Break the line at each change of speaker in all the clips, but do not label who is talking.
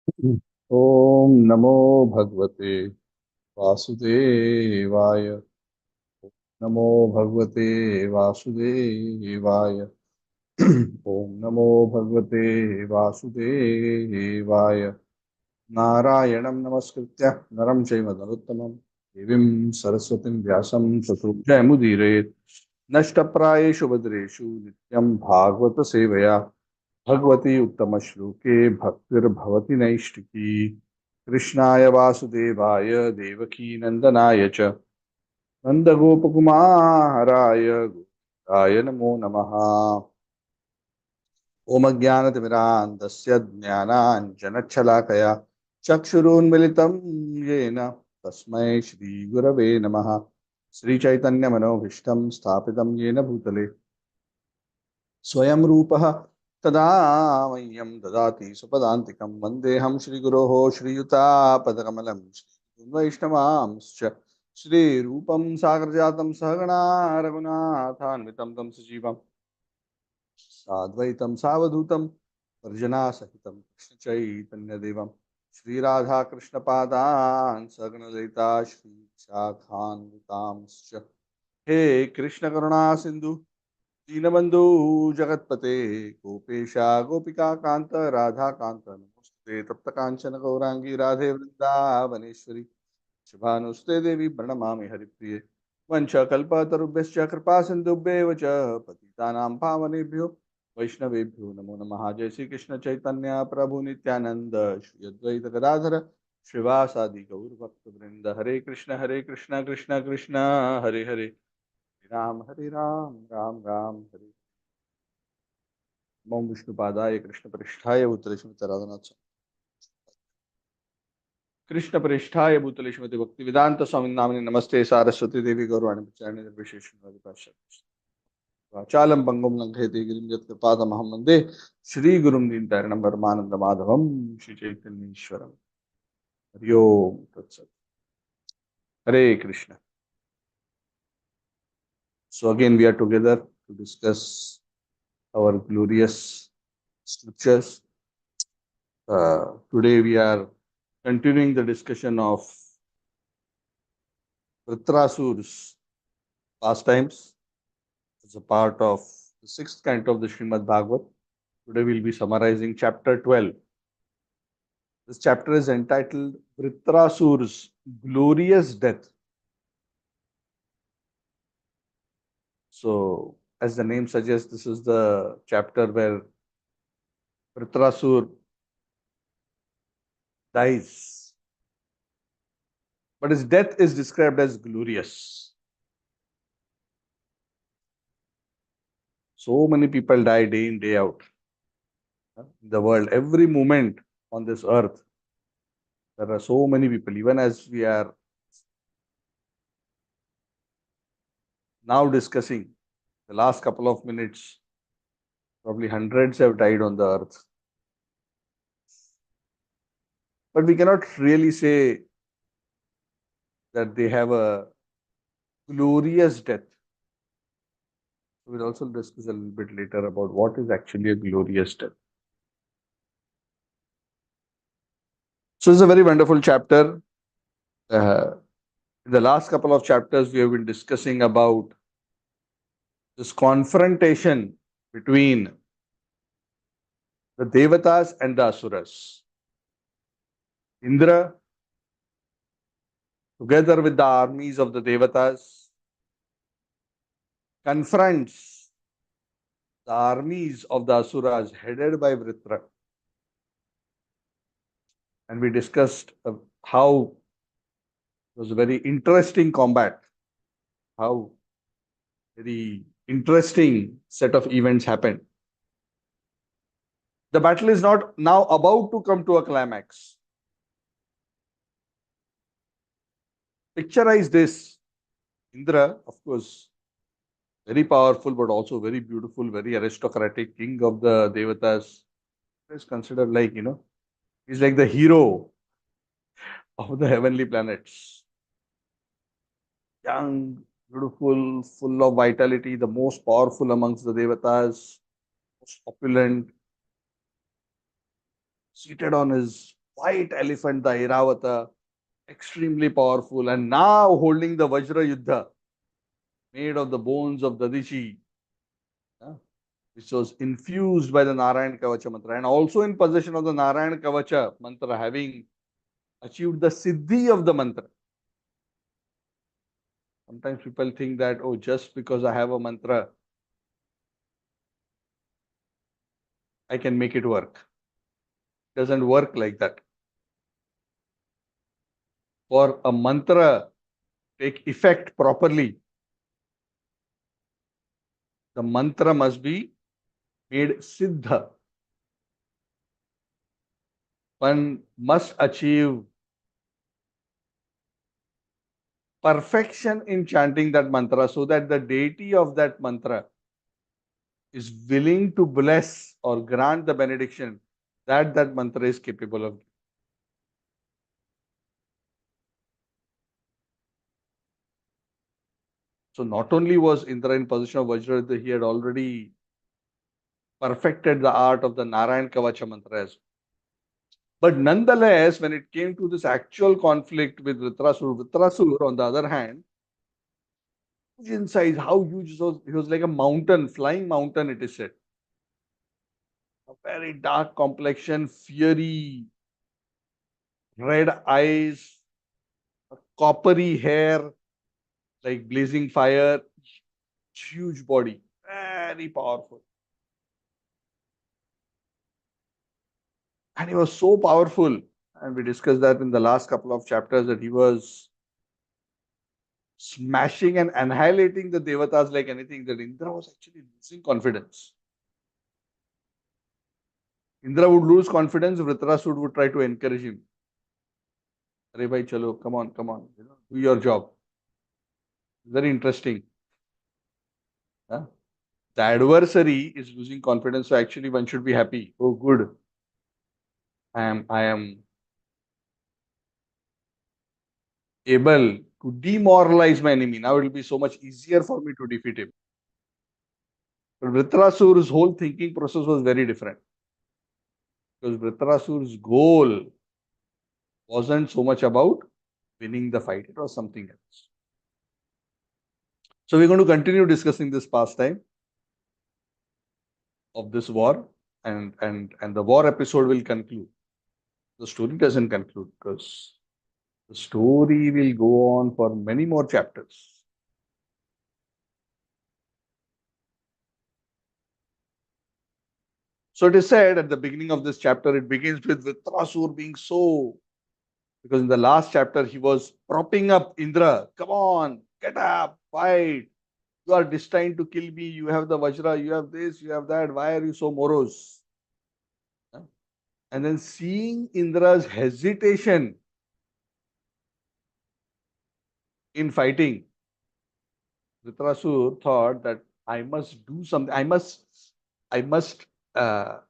ओम नमो भगवते वासुदेवाय। नमो भगवते वासुदेवाय। ओम नमो भगवते वासुदेवाय। नारायणं नमस्कृत्य नरं चैव नरोत्तमं देवीं सरस्वतीं व्यासं ततो जयमुदीरयेत्। नष्टप्रायेषु भद्रेषु नित्यं भागवत सेवया भगवती उत्तमश्लोके भक्तिर्भवति नैष्टिकी। कृष्णाय वासुदेवाय देवकी नंदनाय च नन्दगोपकुमाराय गोविन्दाय नमो नमः। ॐ अज्ञानतिमिरान्धस्य ज्ञानाञ्जनच्छलाकया चक्षुरुन्मिलितं येन तस्मै श्रीगुरवे नमः। श्रीचैतन्यमनोभीष्टं स्थापितं येन भूतले स्वयं रूपः तदा मह्यं ददाति स्वपदान्तिकं। वन्देऽहं श्रीगुरोः श्रीयुतापदकमलं श्रीवैष्णवांश्च श्रीरूपं सागरजातं सहगणा रघुनाथान्वितं तं सजीवम् साद्वैतं सावधूतं वर्जनासहितं कृष्णचैतन्यदेवं श्रीराधाकृष्णपादान् सगणललिता श्रीशाखान्वितांश्च। हे कृष्णकरुणा सिन्धु दीनबन्धु जगत्पते गोपेशा गोपिका कांत राधा कांत नमोस्तुते तप्त कांचन गौरांगी राधे वृंदावनेश्वरी शुभानुस्ते देवी प्रणमामि हरिप्रिये वंशकल्पतरुभ्यश्च कृपा सिन्धुभ्येव च पतितानां पावनेभ्यो वैष्णवेभ्यो नमो नमः। जय श्री कृष्ण चैतन्य प्रभु नित्यानंद श्री अद्वैत गदाधर श्रीवासादि गौर भक्त वृंद। हरे कृष्ण कृष्ण कृष्ण हरे हरे हरे राम राम राम हरे। ओम विष्णुपादाय कृष्णप्रेष्ठाय भूतले श्रीमती राधानाथ कृष्णप्रेष्ठाय भूतले श्रीमती भक्तिवेदांत स्वामी नामिने नमस्ते सारस्वती देवी गौरवाणी प्रचारिणे निर्विशेष वाचालं पंगुं लंघयते गिरिं यत्कृपातमहं वन्दे श्रीगुरुं दीनदयाळं परमानन्दमाधवं श्रीचैतन्येश्वरम्। हरि ओम तत्सत्। हरे Krishna. So again we are together to discuss our glorious scriptures. Today we are continuing the discussion of Vritrasura's pastimes as a part of the sixth canto of the Srimad Bhagavat. Today we'll be summarizing chapter 12. This chapter is entitled Vritrasura's Glorious Death. So, as the name suggests, this is the chapter where Vritrasura dies. But his death is described as glorious. So many people die day in, day out in the world. Every moment on this earth, there are so many people. Even as we are now discussing the last couple of minutes, probably hundreds have died on the earth. But we cannot really say that they have a glorious death. We'll also discuss a little bit later about what is actually a glorious death. So it's a very wonderful chapter. In the last couple of chapters, we have been discussing about this confrontation between the Devatas and the Asuras. Indra, together with the armies of the Devatas, confronts the armies of the Asuras headed by Vritra. And we discussed how it was a very interesting combat, how very interesting set of events happened. The battle is not now about to come to a climax. Picturize this. Indra, of course, very powerful, but also very beautiful, very aristocratic king of the Devatas. Is considered like, he's like the hero of the heavenly planets. Young, beautiful, full of vitality, the most powerful amongst the Devatas, most opulent, seated on his white elephant, the Airavata, extremely powerful, and now holding the Vajra Yuddha, made of the bones of Dadishi, uh, which was infused by the Narayan Kavacha mantra, and also in possession of the Narayan Kavacha mantra, having achieved the Siddhi of the mantra. Sometimes people think that, oh, just because I have a mantra, I can make it work. It doesn't work like that. For a mantra take effect properly, the mantra must be made siddha. One must achieve perfection in chanting that mantra so that the deity of that mantra is willing to bless or grant the benediction that that mantra is capable of. So not only was Indra in possession of Vajradhara, he had already perfected the art of the Narayan Kavacha mantra as well. But nonetheless, when it came to this actual conflict with Vritrasura, on the other hand, huge in size, how huge he was like a mountain, flying mountain, it is said. A very dark complexion, fiery red eyes, coppery hair, like blazing fire, huge body, very powerful. And he was so powerful. And we discussed that in the last couple of chapters that he was smashing and annihilating the Devatas like anything, that Indra was actually losing confidence. Indra would lose confidence, Vritrasura would try to encourage him. Arey bhai, chalo, come on, do your job. Very interesting. Huh? The adversary is losing confidence, so actually one should be happy. Oh, good. I am able to demoralize my enemy. Now it will be so much easier for me to defeat him. But Vritrasura's whole thinking process was very different. Because Vritrasura's goal wasn't so much about winning the fight, it was something else. So we're going to continue discussing this pastime of this war, and the war episode will conclude. The story doesn't conclude because the story will go on for many more chapters. So it is said at the beginning of this chapter, it begins with Vritrasura being so, because in the last chapter he was propping up Indra. Come on, get up, fight. You are destined to kill me. You have the Vajra, you have this, you have that. Why are you so morose? And then seeing Indra's hesitation in fighting, Vritrasura thought that I must do something. I must uh,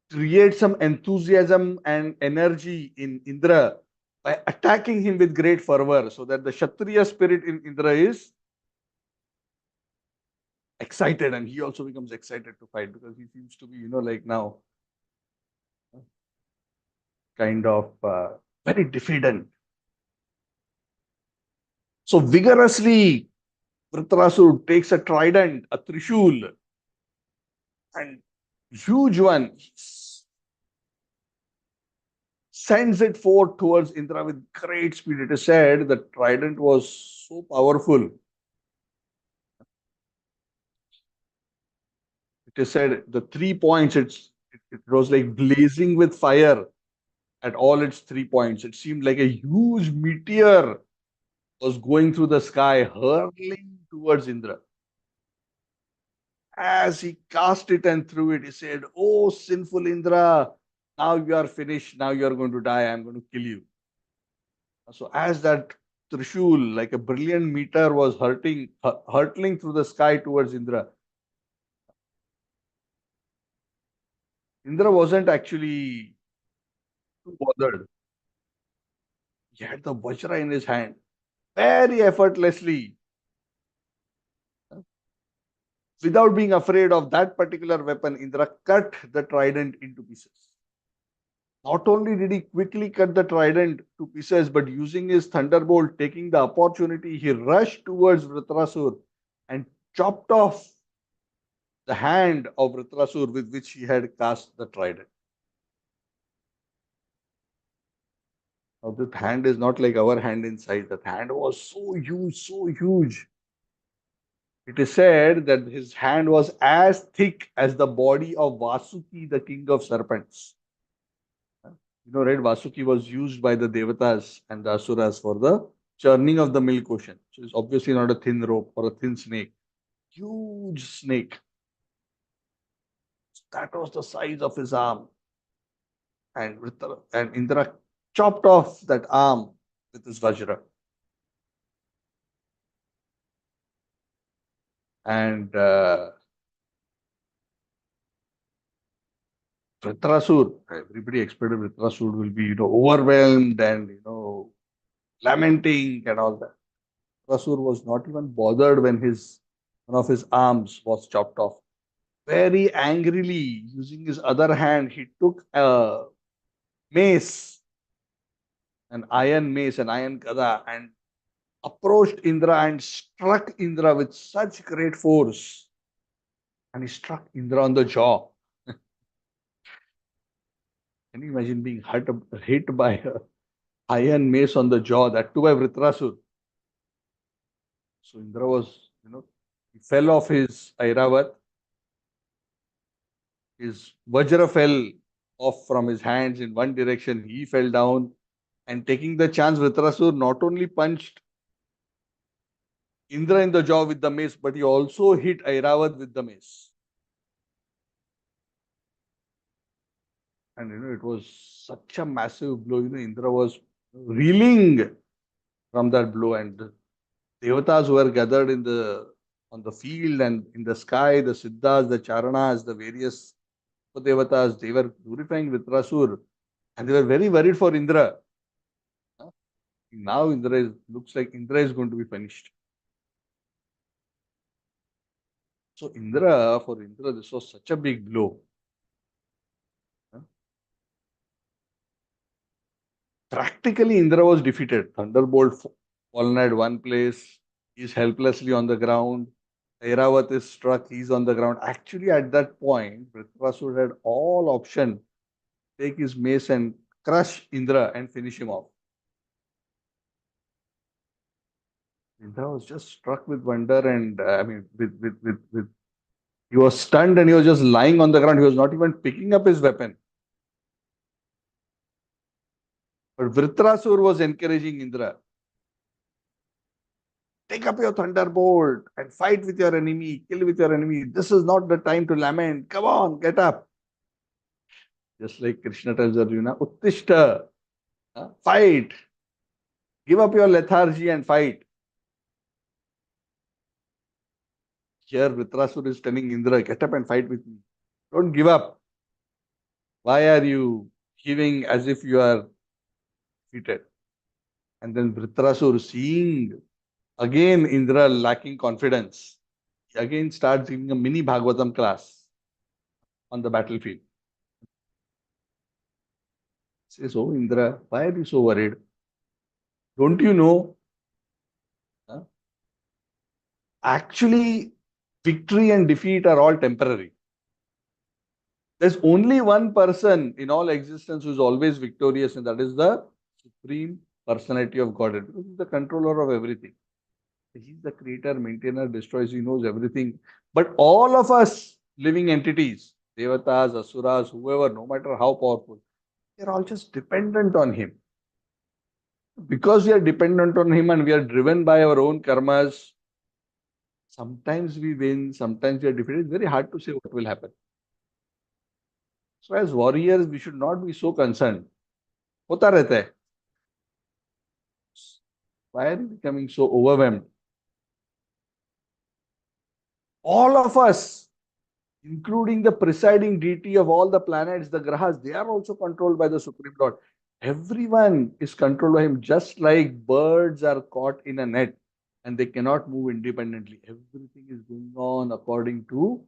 create some enthusiasm and energy in Indra by attacking him with great fervor, so that the Kshatriya spirit in Indra is excited, and he also becomes excited to fight, because he seems to be, like now, kind of very diffident. So vigorously, Vritrasura takes a trident, a trishul, and huge one, sends it forth towards Indra with great speed. It is said the trident was so powerful. It is said the 3 points, it was like blazing with fire at all its 3 points. It seemed like a huge meteor was going through the sky, hurling towards Indra. As he cast it and threw it, he said, "Oh, sinful Indra, now you are finished. Now you are going to die. I am going to kill you." So, as that Trishul, like a brilliant meteor, was hurtling through the sky towards Indra, Indra wasn't actually too bothered. He had the Vajra in his hand. Very effortlessly, without being afraid of that particular weapon, Indra cut the trident into pieces. Not only did he quickly cut the trident to pieces, but using his thunderbolt, taking the opportunity, he rushed towards Vritrasur and chopped off the hand of Vritrasur with which he had cast the trident. Now, that hand is not like our hand inside. That hand was so huge, so huge. It is said that his hand was as thick as the body of Vasuki, the king of serpents. Right, Vasuki was used by the Devatas and the Asuras for the churning of the milk ocean. So it's obviously not a thin rope or a thin snake. Huge snake. That was the size of his arm. And Indra chopped off that arm with his Vajra. And Vritrasur, everybody expected Vritrasur will be, overwhelmed and, lamenting and all that. Vritrasur was not even bothered when one of his arms was chopped off. Very angrily, using his other hand, he took a mace, an iron mace, an iron gada, and approached Indra and struck Indra with such great force. And he struck Indra on the jaw. Can you imagine being hit by a iron mace on the jaw, that too by Vritrasur? So Indra was, he fell off his Airavat. His Vajra fell off from his hands in one direction. He fell down, and taking the chance, Vritrasur not only punched Indra in the jaw with the mace, but he also hit Airavat with the mace. And it was such a massive blow. Indra was reeling from that blow, and the devatas who were gathered on the field and in the sky, the Siddhas, the Charanas, the various devatas, they were glorifying Vritrasur, and they were very worried for Indra. Now looks like Indra is going to be punished. So for Indra, this was such a big blow. Practically, Indra was defeated. Thunderbolt fallen at one place. He's helplessly on the ground. Airavat is struck. He's on the ground. Actually, at that point, Vritrasura had all option. Take his mace and crush Indra and finish him off. Indra was just struck with wonder, and he was stunned, and he was just lying on the ground. He was not even picking up his weapon. But Vritrasura was encouraging Indra. Take up your thunderbolt and fight with your enemy, kill with your enemy. This is not the time to lament. Come on, get up. Just like Krishna tells Arjuna, Uttishta, fight. Give up your lethargy and fight. Here, Vritrasura is telling Indra, get up and fight with me. Don't give up. Why are you giving as if you are defeated? And then Vritrasura, seeing again Indra lacking confidence, he again starts giving a mini Bhagavatam class on the battlefield. He says, oh Indra, why are you so worried? Don't you know? Actually, victory and defeat are all temporary. There's only one person in all existence who is always victorious, and that is the Supreme Personality of Godhead. Because he's the controller of everything. He's the creator, maintainer, destroyer. He knows everything. But all of us living entities, Devatas, Asuras, whoever, no matter how powerful, they're all just dependent on him. Because we are dependent on him and we are driven by our own karmas, sometimes we win, sometimes we are defeated. It's very hard to say what will happen. So as warriors, we should not be so concerned. Hota rehta hai. Why are we becoming so overwhelmed? All of us, including the presiding deity of all the planets, the grahas, they are also controlled by the Supreme Lord. Everyone is controlled by him, just like birds are caught in a net and they cannot move independently. Everything is going on according to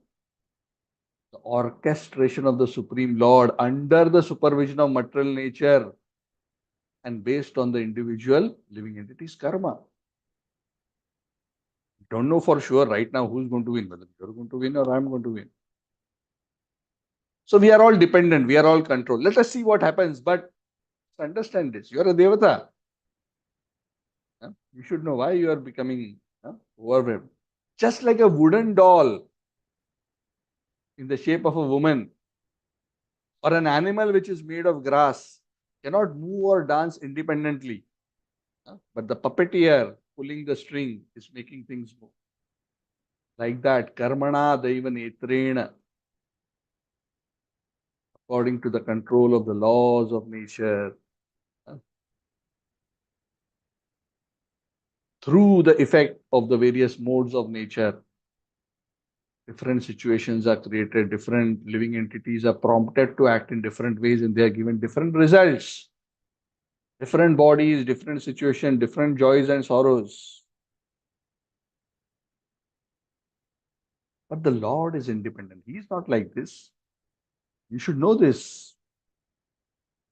The orchestration of the Supreme Lord under the supervision of material nature and based on the individual living entity's karma. Don't know for sure right now who's going to win, whether you're going to win or I'm going to win. So we are all dependent, we are all controlled. Let us see what happens, but understand this. You're a Devata. You should know why you are becoming overwhelmed. Just like a wooden doll in the shape of a woman or an animal which is made of grass cannot move or dance independently. But the puppeteer pulling the string is making things move. Like that, karmana daiva netrena, according to the control of the laws of nature, through the effect of the various modes of nature. Different situations are created, different living entities are prompted to act in different ways, and they are given different results. Different bodies, different situation, different joys and sorrows. But the Lord is independent. He is not like this. You should know this.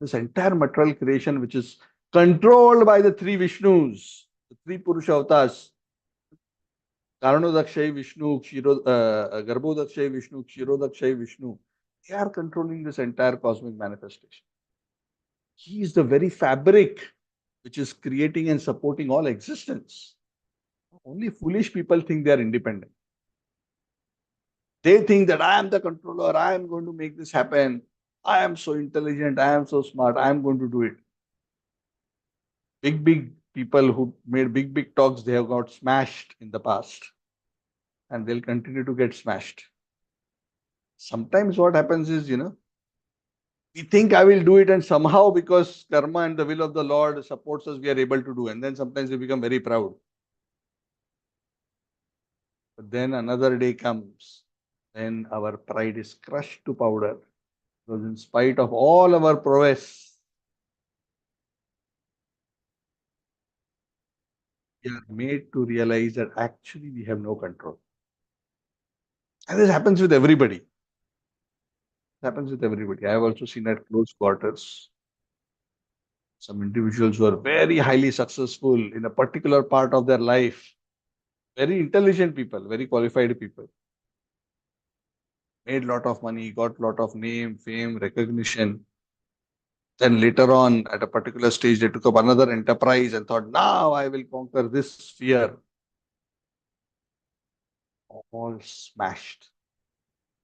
This entire material creation, which is controlled by the three Vishnus, the three Purusha avatars, Karanodakshay Vishnu, Garbhodakshay Vishnu, Kshirodakshay Vishnu, they are controlling this entire cosmic manifestation. He is the very fabric which is creating and supporting all existence. Only foolish people think they are independent. They think that I am the controller, I am going to make this happen, I am so intelligent, I am so smart, I am going to do it. Big people who made big talks, they have got smashed in the past. And they'll continue to get smashed. Sometimes what happens is, we think I will do it, and somehow because karma and the will of the Lord supports us, we are able to do. And then sometimes we become very proud. But then another day comes when our pride is crushed to powder. Because in spite of all our prowess, we are made to realize that actually we have no control. And this happens with everybody. It happens with everybody. I have also seen at close quarters some individuals who are very highly successful in a particular part of their life. Very intelligent people, very qualified people. Made lot of money, got lot of name, fame, recognition. Then later on, at a particular stage, they took up another enterprise and thought, now I will conquer this sphere. All smashed.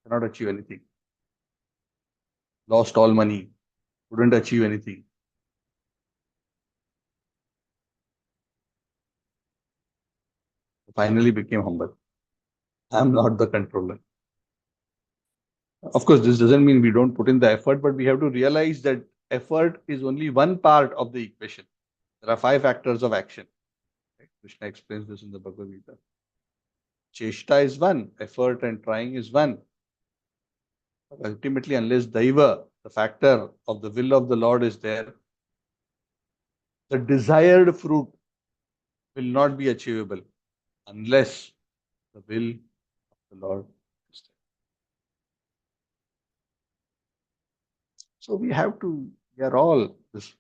Cannot achieve anything. Lost all money. Couldn't achieve anything. Finally became humble. I'm not the controller. Of course, this doesn't mean we don't put in the effort, but we have to realize that effort is only one part of the equation. There are 5 factors of action. Right? Krishna explains this in the Bhagavad Gita. Cheshta is one, effort and trying is one. But ultimately, unless Daiva, the factor of the will of the Lord, is there, the desired fruit will not be achievable unless the will of the Lord is there. So we have to, we are all, this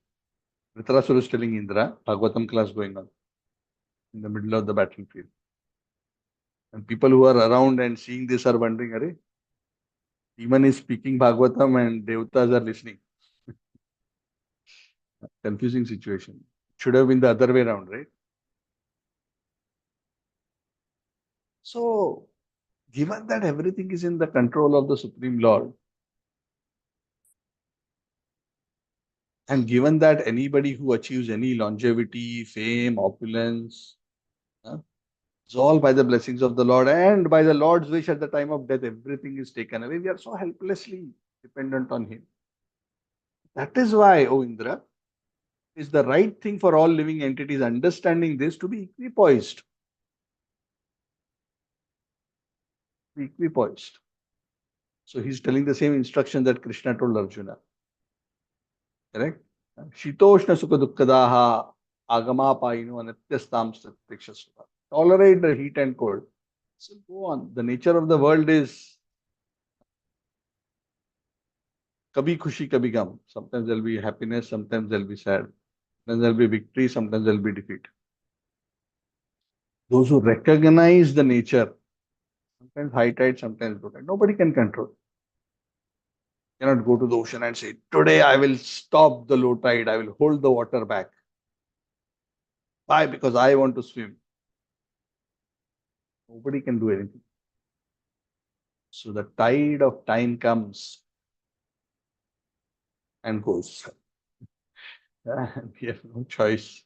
Vritrasura is telling Indra, Bhagavatam class going on in the middle of the battlefield. And people who are around and seeing this are wondering, Are, demon is speaking Bhagavatam and Devatas are listening. Confusing situation. Should have been the other way around, right? So, given that everything is in the control of the Supreme Lord, and given that anybody who achieves any longevity, fame, opulence, it's all by the blessings of the Lord and by the Lord's wish at the time of death, everything is taken away. We are so helplessly dependent on Him. That is why, O Indra, is the right thing for all living entities understanding this to be equipoised. Be equipoised. So he's telling the same instruction that Krishna told Arjuna. Correct? Shitoshna sukha dukkadaha agama painu anatyastam satyakshasva. Tolerate the heat and cold. So go on. The nature of the world is Kabhi khushi, kabhi gum. Sometimes there'll be happiness, sometimes there'll be sad. Sometimes there'll be victory, sometimes there'll be defeat. Those who recognize the nature, sometimes high tide, sometimes low tide. Nobody can control. You cannot go to the ocean and say, today I will stop the low tide, I will hold the water back. Why? Because I want to swim. Nobody can do anything. So the tide of time comes and goes. And we have no choice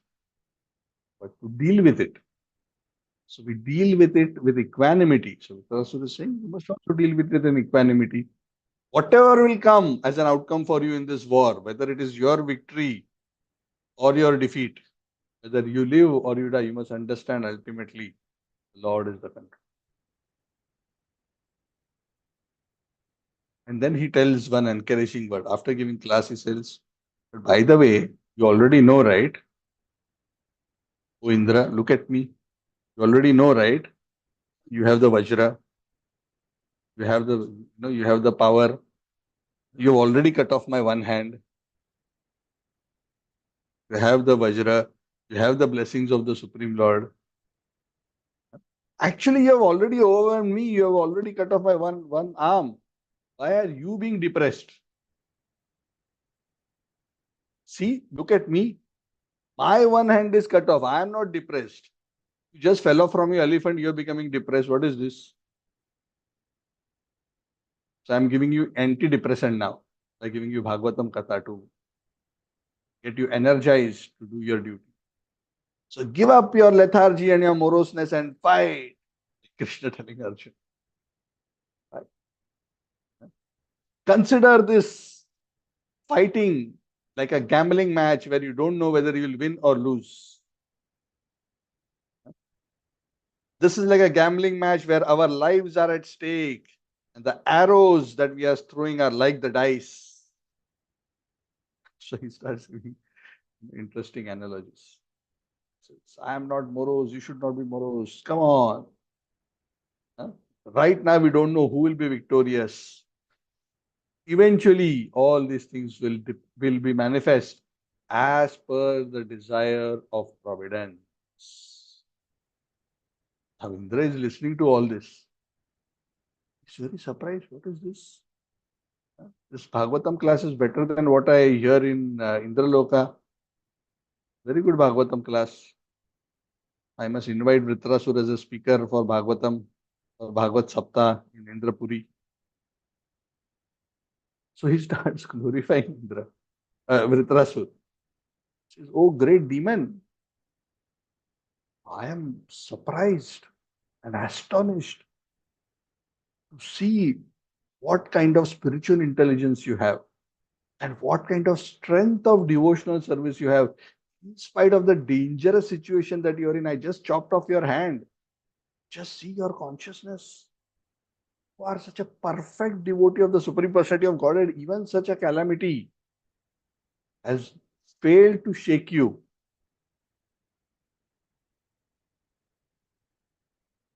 but to deal with it. So we deal with it with equanimity. So Vritrasura is saying, you must also deal with it in equanimity. Whatever will come as an outcome for you in this war, whether it is your victory or your defeat, whether you live or you die, you must understand ultimately the Lord is the control. And then he tells one encouraging word. After giving class, he says, but by the way, you already know, right? Oh Indra, look at me. You already know, right? You have the Vajra, you have the you have the power. You've already cut off my one hand. You have the Vajra, you have the blessings of the Supreme Lord. Actually, you have already overwhelmed me, you have already cut off my one arm. Why are you being depressed? See, look at me. My one hand is cut off. I am not depressed. You just fell off from your elephant, you're becoming depressed. What is this? So I'm giving you antidepressant now by giving you Bhagavatam Katha to get you energized to do your duty. So give up your lethargy and your moroseness and fight. Krishna telling Arjuna. Right? Consider this fighting like a gambling match where you don't know whether you will win or lose. This is like a gambling match where our lives are at stake and the arrows that we are throwing are like the dice. So he starts giving interesting analogies. Says, I am not morose, you should not be morose. Come on. Huh? Right now, we don't know who will be victorious. Eventually, all these things will be manifest as per the desire of providence. Now, Indra is listening to all this. He's very surprised. What is this? This Bhagavatam class is better than what I hear in Indraloka. Very good Bhagavatam class. I must invite Vritrasura as a speaker for Bhagavatam or Bhagavat Sapta in Indrapuri. So he starts glorifying Vritrasura. He says, oh, great demon, I am surprised and astonished to see what kind of spiritual intelligence you have and what kind of strength of devotional service you have. In spite of the dangerous situation that you're in, I just chopped off your hand. Just see your consciousness. You are such a perfect devotee of the Supreme Personality of Godhead. Even such a calamity has failed to shake you.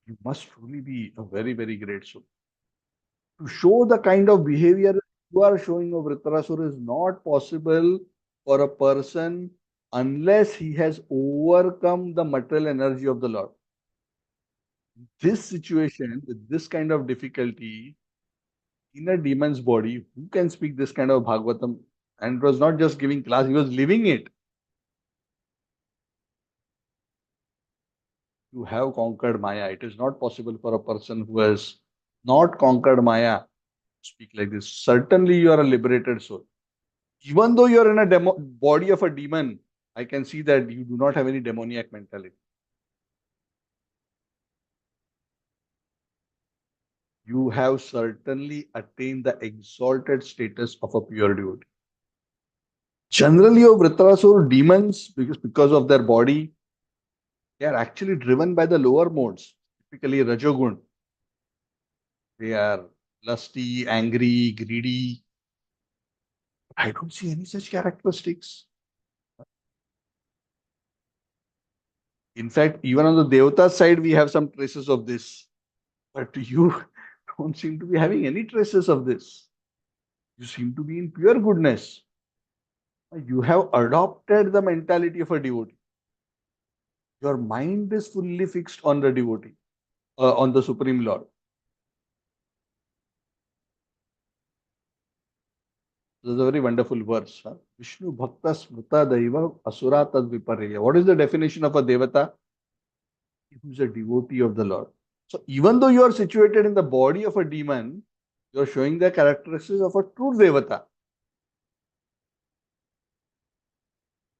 You must truly be a very, very great soul. To show the kind of behavior you are showing of Vritrasura is not possible for a person unless he has overcome the material energy of the Lord. This situation, with this kind of difficulty in a demon's body, who can speak this kind of Bhagavatam? And it was not just giving class, he was living it. You have conquered Maya. It is not possible for a person who has not conquered Maya to speak like this. Certainly, you are a liberated soul. Even though you are in a body of a demon, I can see that you do not have any demoniac mentality. You have certainly attained the exalted status of a pure devotee. Generally, of Vritrasura demons, because of their body, they are actually driven by the lower modes, typically Rajogun. They are lusty, angry, greedy. I don't see any such characteristics. In fact, even on the Devata side, we have some traces of this. But you don't seem to be having any traces of this. You seem to be in pure goodness. You have adopted the mentality of a devotee. Your mind is fully fixed on the devotee, on the Supreme Lord. This is a very wonderful verse. Huh? Vishnu Bhakta Smrita Daiva Asura Tad Viparya. What is the definition of a Devata? Who is a devotee of the Lord. So even though you are situated in the body of a demon, you are showing the characteristics of a true Devata.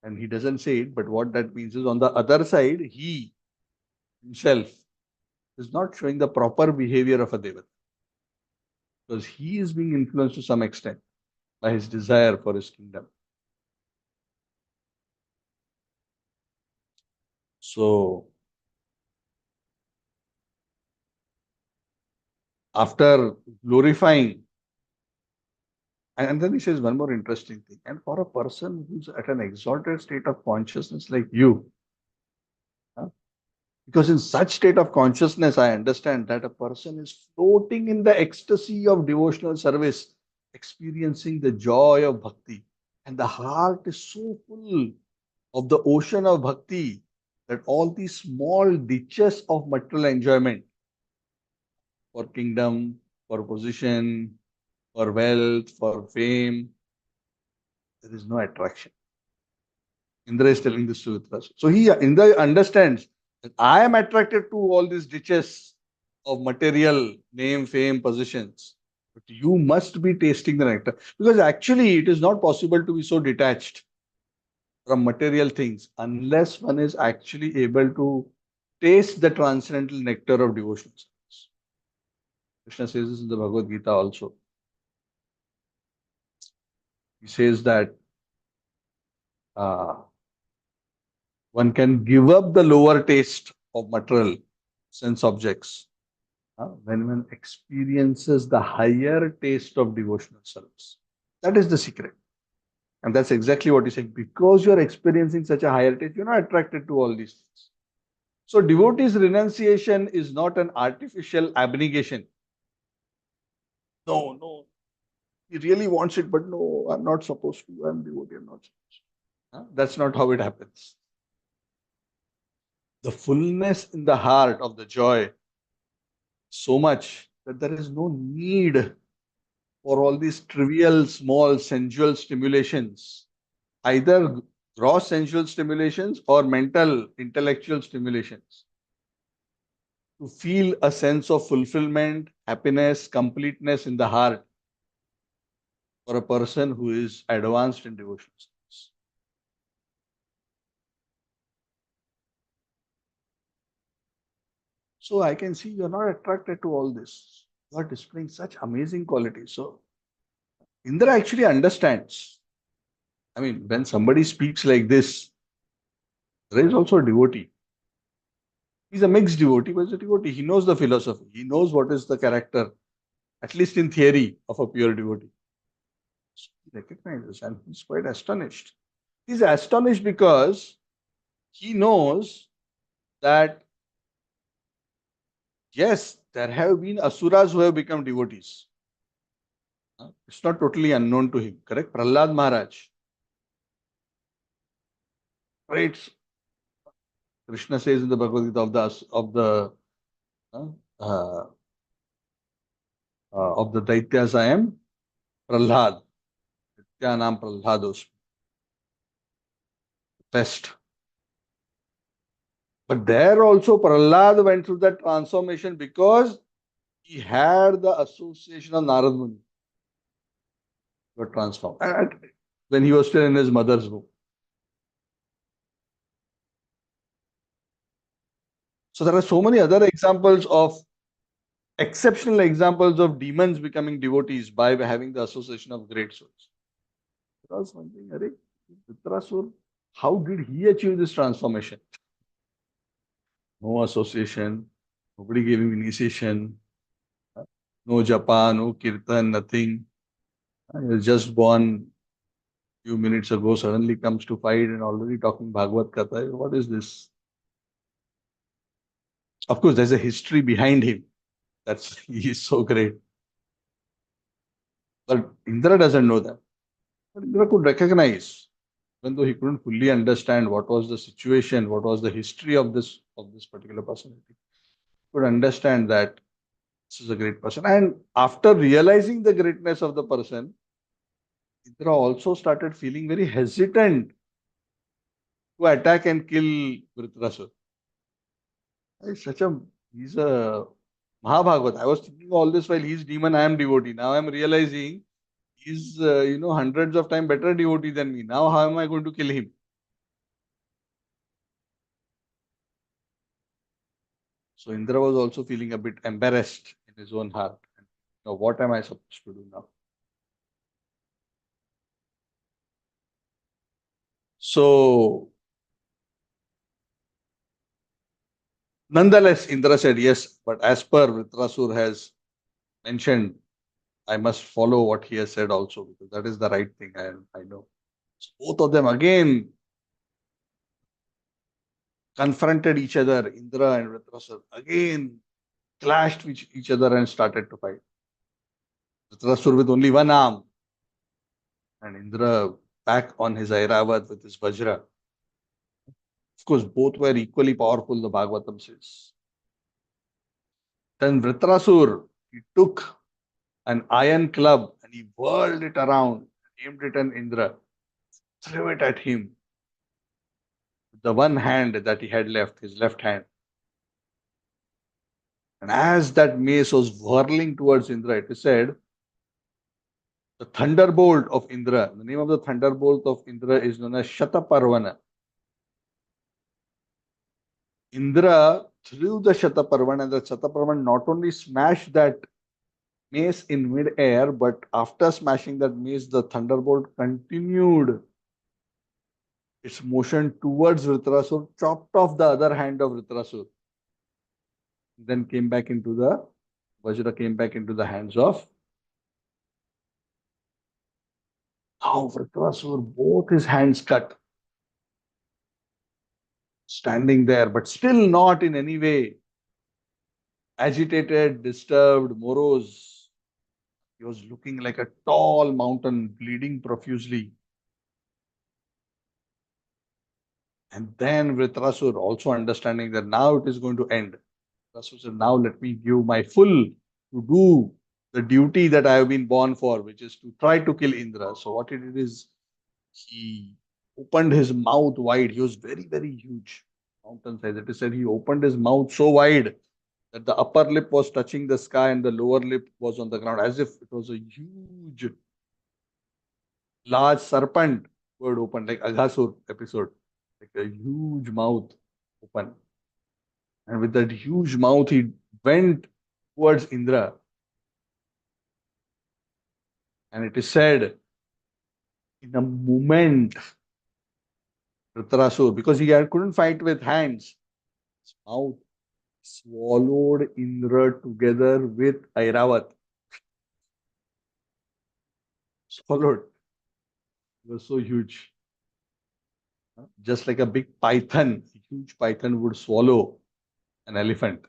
And he doesn't say it, but what that means is on the other side, he himself is not showing the proper behavior of a Devata. Because he is being influenced to some extent by his desire for his kingdom. So after glorifying, and then he says one more interesting thing. And for a person who's at an exalted state of consciousness like you, huh, because in such state of consciousness, I understand that a person is floating in the ecstasy of devotional service, experiencing the joy of bhakti. And the heart is so full of the ocean of bhakti that all these small ditches of material enjoyment for kingdom, for position, for wealth, for fame, there is no attraction. Indra is telling this to Vritrasura. So Indra understands that I am attracted to all these ditches of material, name, fame, positions. But you must be tasting the nectar. Because actually it is not possible to be so detached from material things unless one is actually able to taste the transcendental nectar of devotion. Krishna says this in the Bhagavad Gita also. He says that uh, one can give up the lower taste of material sense objects when one experiences the higher taste of devotional service. That is the secret. And that's exactly what he's saying. Because you're experiencing such a higher taste, you're not attracted to all these things. So devotee's renunciation is not an artificial abnegation. No, no. He really wants it, but no, I'm not supposed to. I'm devotee, I'm not supposed to. That's not how it happens. The fullness in the heart of the joy so much that there is no need for all these trivial, small, sensual stimulations, either gross sensual stimulations or mental, intellectual stimulations, to feel a sense of fulfillment, happiness, completeness in the heart for a person who is advanced in devotion. So I can see you're not attracted to all this. You are displaying such amazing qualities. So Indra actually understands. I mean, when somebody speaks like this, there is also a devotee. He's a mixed devotee, but he's a devotee. He knows the philosophy. He knows what is the character, at least in theory, of a pure devotee. So he recognizes and he's quite astonished. He's astonished because he knows that, yes, there have been asuras who have become devotees. It's not totally unknown to him, correct? Prahlad Maharaj. Right? Krishna says in the Bhagavad Gita uh, uh, of the Daityas, I am Prahlad. Nityanam Prahlados. Best. But there also Prahlad went through that transformation because he had the association of Narad Muni. Got transformed. When he was still in his mother's womb. So there are so many other examples of exceptional examples of demons becoming devotees by having the association of great souls. Because one thing, Vritrasura, how did he achieve this transformation? No association, nobody gave him initiation, no japa, no kirtan, nothing. He was just born few minutes ago, suddenly comes to fight and already talking Bhagavad Katha. What is this? Of course, there's a history behind him. That's he is so great. But Indra doesn't know that. But Indra could recognize, even though he couldn't fully understand what was the situation, what was the history of this particular personality, could understand that this is a great person. And after realizing the greatness of the person, Indra also started feeling very hesitant to attack and kill Vritrasura. He's such a he's a Mahabhagavat. I was thinking all this while he's demon, I am devotee. Now I'm realizing he's hundreds of times better devotee than me. Now how am I going to kill him? So Indra was also feeling a bit embarrassed in his own heart. Now what am I supposed to do now? So nonetheless, Indra said yes, but as per Vritrasur has mentioned, I must follow what he has said also because that is the right thing. I know. So both of them again confronted each other. Indra and Vritrasur again clashed with each other and started to fight. Vritrasur with only one arm and Indra back on his Airavat with his Vajra. Of course, both were equally powerful, the Bhagavatam says. Then Vritrasur, he took an iron club and he whirled it around, aimed it at Indra, threw it at him with the one hand that he had left, his left hand. And as that mace was whirling towards Indra, it is said, the thunderbolt of Indra, the name of the thunderbolt of Indra is known as Shataparvana. Indra threw the Shataparvan and the Shataparvan not only smashed that mace in mid-air, but after smashing that mace, the thunderbolt continued its motion towards Vritrasur, chopped off the other hand of Vritrasur, then came back into the Vajra came back into the hands of now Vritrasur, both his hands cut, standing there, but still not in any way agitated, disturbed, morose. He was looking like a tall mountain, bleeding profusely. And then Vritrasur, also understanding that now it is going to end, Vritrasur said, now let me give my full to do the duty that I have been born for, which is to try to kill Indra. So what he did is he opened his mouth wide. He was very, very huge, mountain size. It is said he opened his mouth so wide that the upper lip was touching the sky and the lower lip was on the ground, as if it was a huge, large serpent word open, like Aghasur episode, like a huge mouth open. And with that huge mouth, he went towards Indra. And it is said, in a moment, Vritrasur, because couldn't fight with hands, his mouth swallowed Indra together with Airavat. Swallowed. It was so huge. Just like a big python, a huge python would swallow an elephant.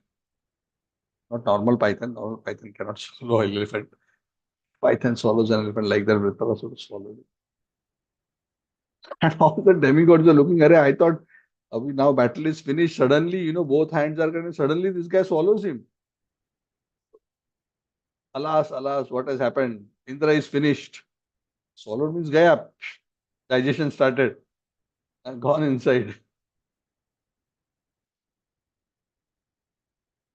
Not normal python. Normal python cannot swallow an elephant. Python swallows an elephant like that. Vritrasura swallowed it. And all the demigods are looking at it. I thought, now battle is finished. Suddenly, both hands are cutting. Suddenly, this guy swallows him. Alas, alas, what has happened? Indra is finished. Swallowed means gaya. Digestion started and gone inside.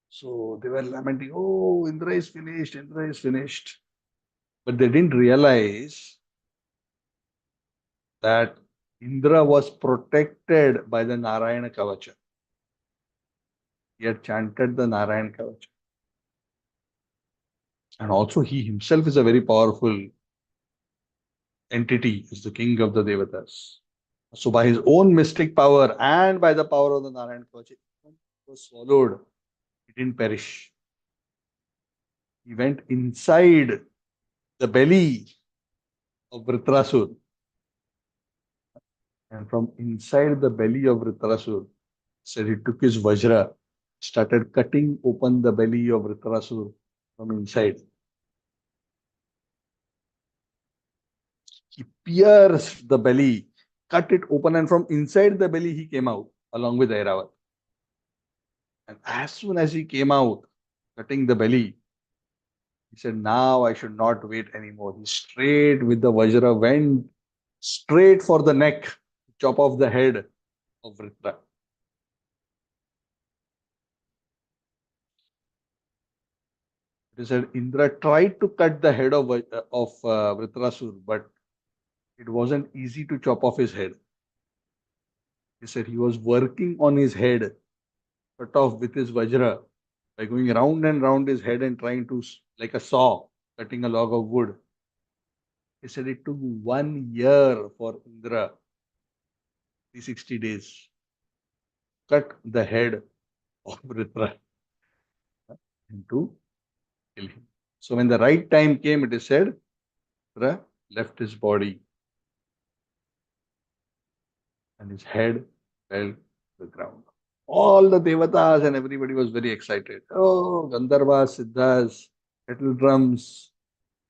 So they were lamenting, oh, Indra is finished. Indra is finished. But they didn't realize that Indra was protected by the Narayana Kavacha. He had chanted the Narayan Kavacha. And also he himself is a very powerful entity, is the king of the Devatas. So by his own mystic power and by the power of the Narayan Kavacha, he was swallowed. He didn't perish. He went inside the belly of Vritrasur. And from inside the belly of Vritrasur, said he took his Vajra, started cutting open the belly of Vritrasur from inside. He pierced the belly, cut it open, and from inside the belly he came out along with Airavat. And as soon as he came out, cutting the belly, he said, now I should not wait anymore. He straight with the Vajra went straight for the neck, chop off the head of Vritra. It is said Indra tried to cut the head of Vritrasur, but it wasn't easy to chop off his head. He said he was working on his head, cut off with his Vajra, by going round and round his head and trying to, like a saw, cutting a log of wood. He said it took 1 year for Indra, 360 days, cut the head of Vritra and to kill him. So when the right time came, it is said, Vritra left his body and his head fell to the ground. All the devatas and everybody was very excited. Oh, Gandharvas, Siddhas, kettle drums,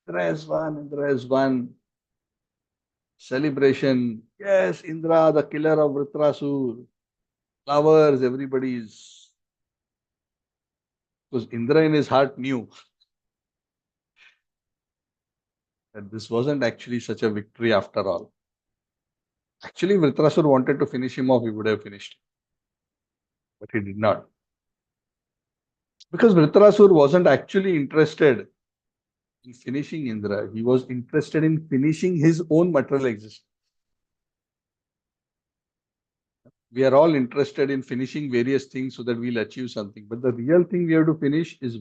Indra has won, Indra has won. Celebration. Yes, Indra, the killer of Vritrasur. Flowers, everybody is. Because Indra in his heart knew that this wasn't actually such a victory after all. Actually, Vritrasur wanted to finish him off, he would have finished. But he did not. Because Vritrasur wasn't actually interested in finishing Indra. He was interested in finishing his own material existence. We are all interested in finishing various things so that we'll achieve something. But the real thing we have to finish is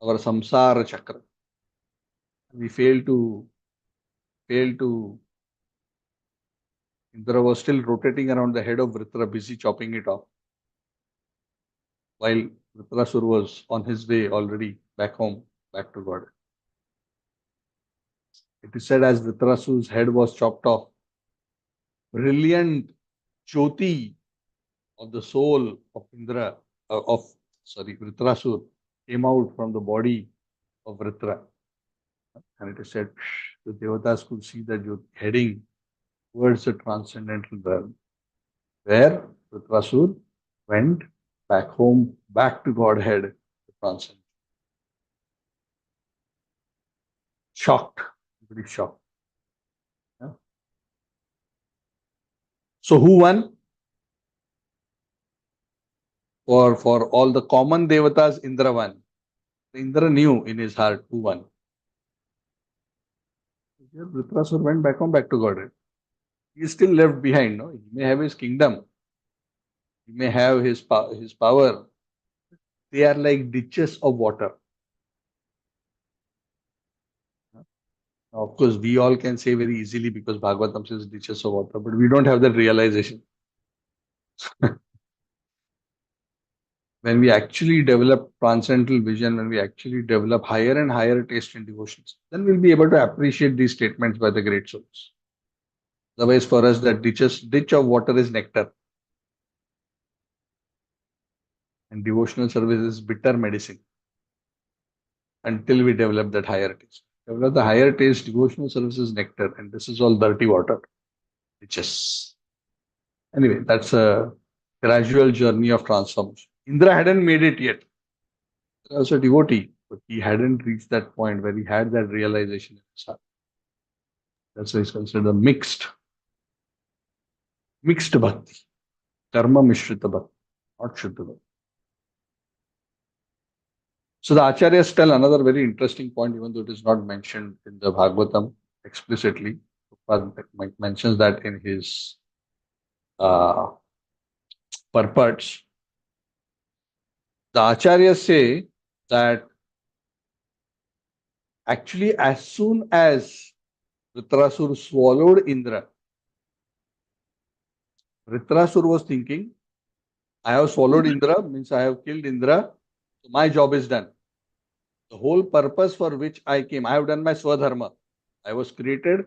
our samsara chakra. We fail to Indra was still rotating around the head of Vritra, busy chopping it off, while Vritrasur was on his way already back home, back to God. It is said as Vritrasur's head was chopped off, brilliant Jyoti of the soul of Vritrasur came out from the body of Vritra. And it is said the Devatas could see the Jyoti heading towards the transcendental realm, where Vritrasur went back home, back to Godhead, the transcendent. Shocked, very shocked. Yeah. So who won? For all the common devatas, Indra won. Indra knew in his heart who won. Vritrasur went back home, back to Godhead. He is still left behind. No, he may have his kingdom, he may have his power. They are like ditches of water. Of course, we all can say very easily because Bhagavatam says ditches of water, but we don't have that realization. When we actually develop transcendental vision, when we actually develop higher and higher taste in devotions, then we'll be able to appreciate these statements by the great souls. Otherwise, for us, that ditch of water is nectar. And devotional service is bitter medicine until we develop that higher taste. Develop the higher taste, devotional service is nectar, and this is all dirty water. Ditches. Anyway, that's a gradual journey of transformation. Indra hadn't made it yet. He was a devotee, but he hadn't reached that point where he had that realization in his heart. That's why he's considered a mixed bhakti, karma mishrita bhakti, not shuddha bhakti. So the Acharyas tell another very interesting point, even though it is not mentioned in the Bhagavatam explicitly. Prabhupada mentions that in his purports. The Acharyas say that actually as soon as Vritrasur swallowed Indra, Vritrasur was thinking, I have swallowed Indra, means I have killed Indra, so my job is done. The whole purpose for which I came, I have done my swadharma. I was created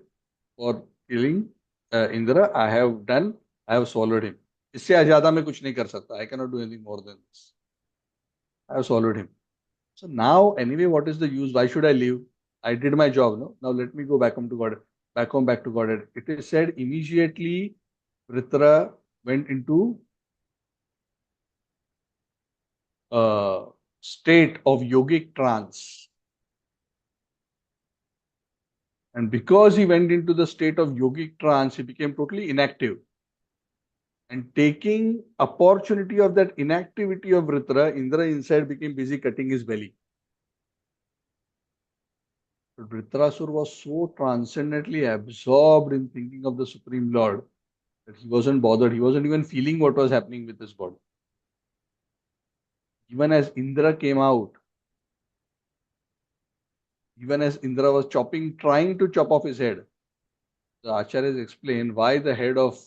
for killing Indra. I have swallowed him. इससे ज़्यादा मैं कुछ नहीं कर सकता. I cannot do anything more than this. I have swallowed him. So now, anyway, what is the use? Why should I leave? I did my job, no? Now let me go back home to God. back home, back to Godhead. It is said immediately Vritra went into a state of yogic trance. And because he went into the state of yogic trance, he became totally inactive. And taking opportunity of that inactivity of Vritra, Indra inside became busy cutting his belly. But Vritrasura was so transcendently absorbed in thinking of the Supreme Lord that he wasn't bothered. He wasn't even feeling what was happening with his body. Even as Indra came out, even as Indra was trying to chop off his head, the Acharyas explain why the head of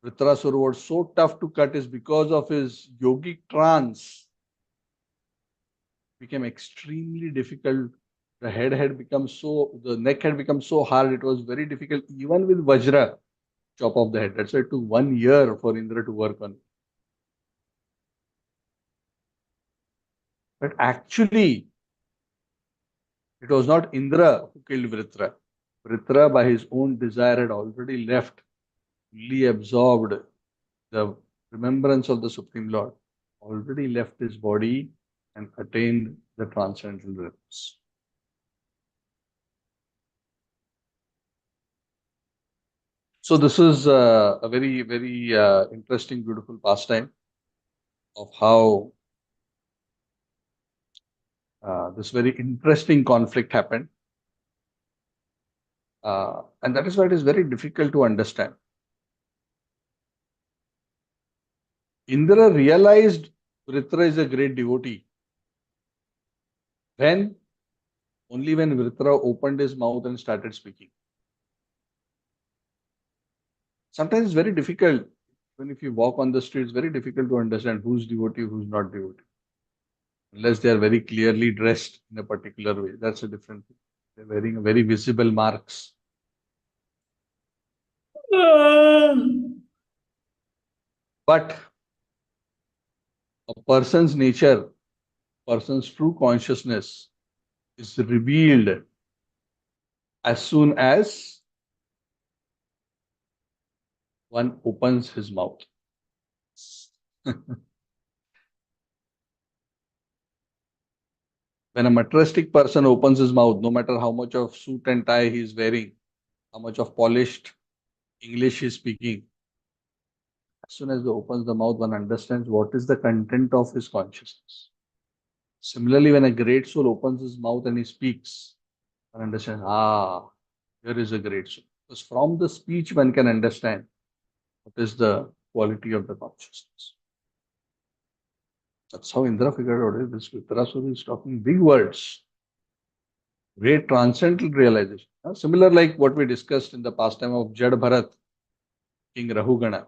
Vritrasura was so tough to cut is because of his yogic trance. Became extremely difficult. The neck had become so hard, it was very difficult, even with Vajra, chop off the head. That's why it took 1 year for Indra to work on it. But actually, it was not Indra who killed Vritra. Vritra, by his own desire, had already left, fully absorbed the remembrance of the Supreme Lord, already left his body and attained the transcendental realms. So this is a very, very interesting, beautiful pastime of how this very interesting conflict happened. And that is why it is very difficult to understand. Indra realized Vritra is a great devotee only when Vritra opened his mouth and started speaking. Sometimes it's very difficult, when if you walk on the street, it's very difficult to understand who's devotee, who's not devotee. Unless they are very clearly dressed in a particular way. That's a different thing. They're wearing very visible marks. But a person's nature, person's true consciousness is revealed as soon as one opens his mouth. When a materialistic person opens his mouth, no matter how much of suit and tie he is wearing, how much of polished English he is speaking, as soon as he opens the mouth, one understands what is the content of his consciousness. Similarly, when a great soul opens his mouth and he speaks, one understands, here is a great soul. Because from the speech, one can understand what is the quality of the consciousness. That's how Indra figured out it. This Vritrasura is talking big words, great transcendental realization. Similar like what we discussed in the pastime of Jad Bharat, King Rahugana.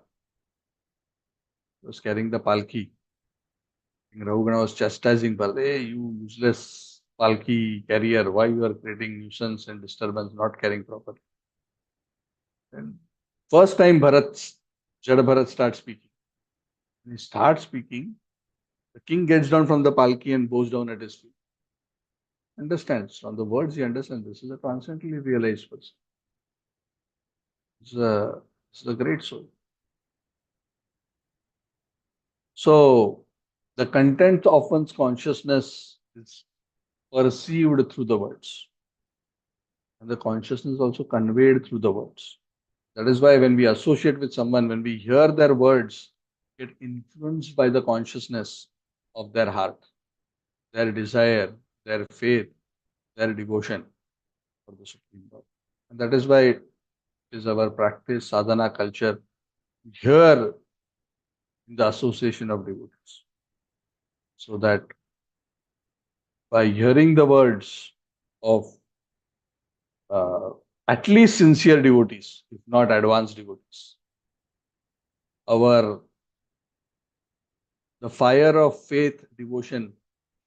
He was carrying the palki. King Rahugana was chastising Bharat, hey, you useless palki carrier, why you are creating nuisance and disturbance, not carrying properly. And first time Jad Bharat starts speaking. When he starts speaking, the king gets down from the palki and bows down at his feet. Understands. From the words he understands this is a transcendently realized person. This is a great soul. So the content of one's consciousness is perceived through the words. And the consciousness is also conveyed through the words. That is why when we associate with someone, when we hear their words, get influenced by the consciousness of their heart, their desire, their faith, their devotion for the Supreme Lord. And that is why it is our practice, sadhana culture, here in the association of devotees. So that by hearing the words of at least sincere devotees, if not advanced devotees, the fire of faith, devotion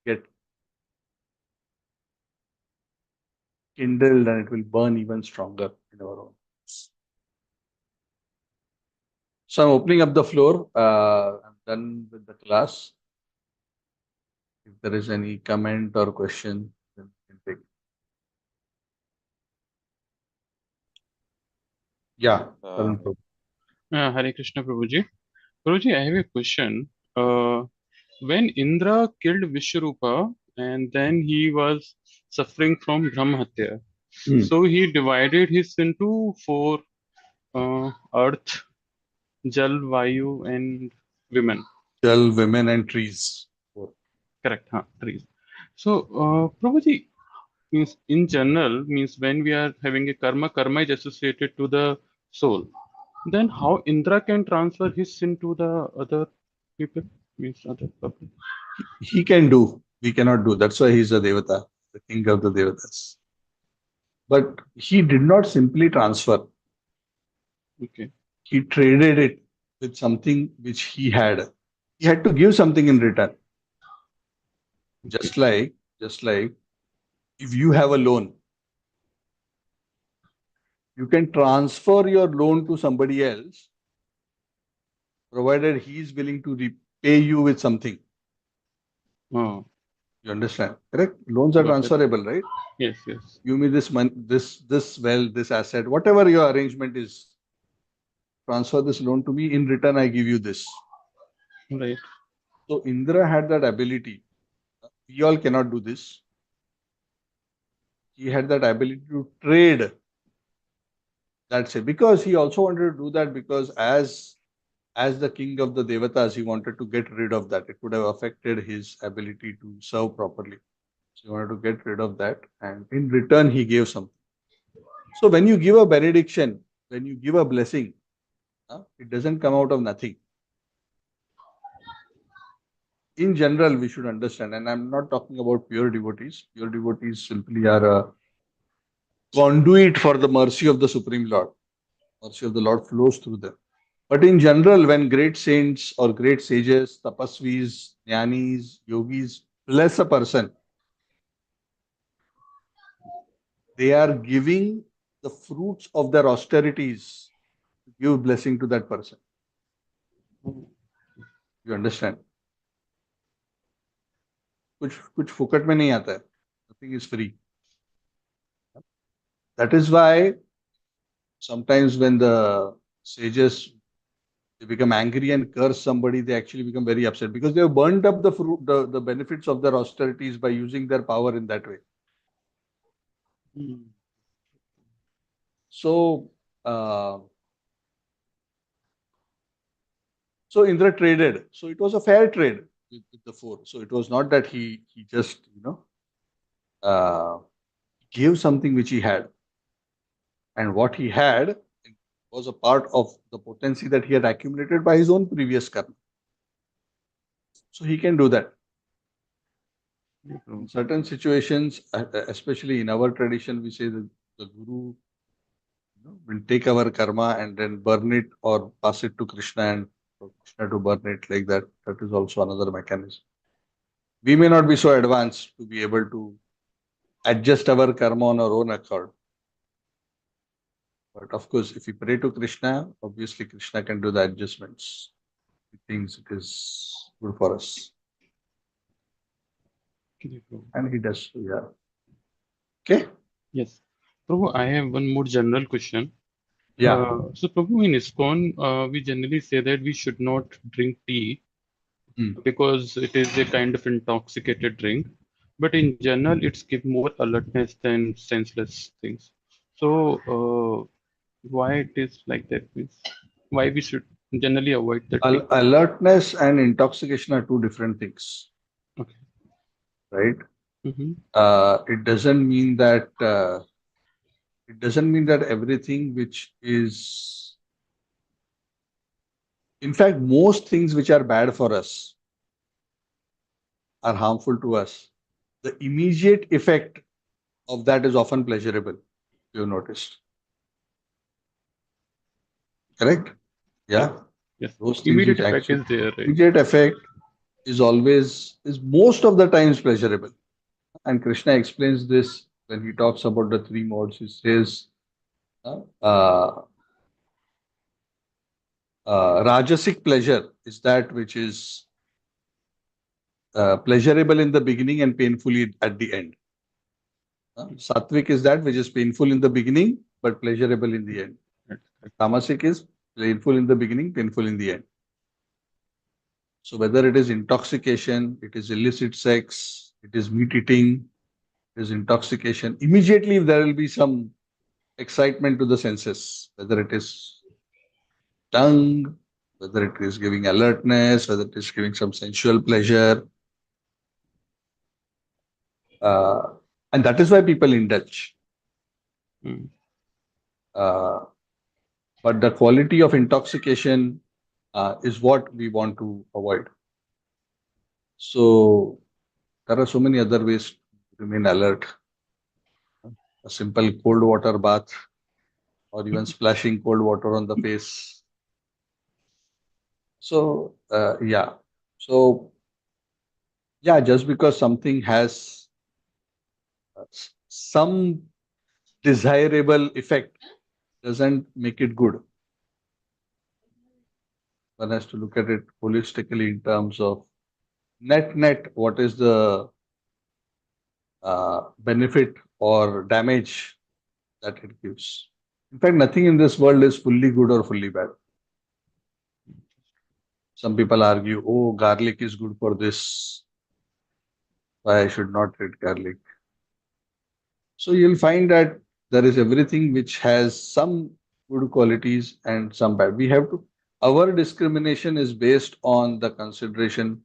get kindled and it will burn even stronger in our own. So I'm opening up the floor. I'm done with the class. If there is any comment or question, then we can take. Yeah,
Uh,
Karan Prabhu.
Hare Krishna Prabhuji. Prabhuji, I have a question. When Indra killed Vishwarupa and then he was suffering from Brahmahatya,
Hmm.
so he divided his into four: earth, Jal, Vayu, and women.
Tell women and trees.
Correct, huh? Trees. So, Prabhuji, means in general, means when we are having a karma is associated to the soul. Then how Indra can transfer his sin to the other people, means other public?
He can do, we cannot do. That's why he's a Devata, the king of the Devatas. But he did not simply transfer,
Okay.
he traded it with something which he had. He had to give something in return.
Okay.
Just like if you have a loan, you can transfer your loan to somebody else, provided he is willing to repay you with something.
Oh,
You understand? Correct? Loans are
got it.
transferable, right?
Yes, yes.
Give me this money, this well, this asset, whatever your arrangement is. Transfer this loan to me. In return, I give you this.
Right.
So Indra had that ability. We all cannot do this. He had that ability to trade. That's it. Because he also wanted to do that because as the king of the Devatas, he wanted to get rid of that. It would have affected his ability to serve properly. So he wanted to get rid of that. And in return, he gave something. So when you give a benediction, when you give a blessing, it doesn't come out of nothing. In general, we should understand, and I'm not talking about pure devotees. Pure devotees simply are a conduit for the mercy of the Supreme Lord. Mercy of the Lord flows through them. But in general, when great saints or great sages, tapasvis, jnanis, yogis bless a person, they are giving the fruits of their austerities to give blessing to that person. You understand? कुछ कुछ फुकट में नहीं आता है. Nothing is free. That is why sometimes when the sages they become angry and curse somebody, they actually become very upset because they have burnt up the fruit, the benefits of their austerities by using their power in that way.
Mm.
So, uh, so Indra traded. So it was a fair trade with the four. So it was not that he just uh, gave something which he had, and what he had was a part of the potency that he had accumulated by his own previous karma. So he can do that. In certain situations, especially in our tradition, we say that the guru will take our karma and then burn it or pass it to Krishna and for Krishna to burn it like that. That is also another mechanism. We may not be so advanced to be able to adjust our karma on our own accord. But of course, if we pray to Krishna, obviously Krishna can do the adjustments. He thinks it is good for us.
Okay, Prabhu.
And he does. Yeah. Okay.
Yes. Prabhu, I have one more general question.
Yeah.
So, Prabhu, in ISKCON, we generally say that we should not drink tea
Hmm.
because it is a kind of intoxicated drink. But in general, it's give more alertness than senseless things. So, why it is like that? Means why we should generally avoid the tea?
Alertness and intoxication are two different things,
Okay.
right?
Mm-hmm.
It doesn't mean that everything which is, in fact, most things which are bad for us are harmful to us. The immediate effect of that is often pleasurable. You've noticed, correct?
Yes.
Yeah,
Yes.
those things
Immediate
which
effect
actually
is there, right?
immediate effect is most of the times pleasurable. And Krishna explains this when he talks about the three modes. He says, uh, Rajasic pleasure is that which is pleasurable in the beginning and painfully at the end. Sattvic is that which is painful in the beginning but pleasurable in the end. Tamasic is painful in the beginning, painful in the end. So whether it is intoxication, it is illicit sex, it is meat eating, it is intoxication, immediately there will be some excitement to the senses, whether it is tongue, whether it is giving alertness, whether it is giving some sensual pleasure. Uh, and that is why people indulge.
Mm.
Uh, but the quality of intoxication is what we want to avoid. So there are so many other ways to remain alert. A simple cold water bath, or even splashing cold water on the face. So so yeah, just because something has some desirable effect doesn't make it good. One has to look at it holistically in terms of net, what is the benefit or damage that it gives. In fact, nothing in this world is fully good or fully bad. Some people argue, oh, garlic is good for this, why I should not eat garlic. So you'll find that there is everything which has some good qualities and some bad. We have to, our discrimination is based on the consideration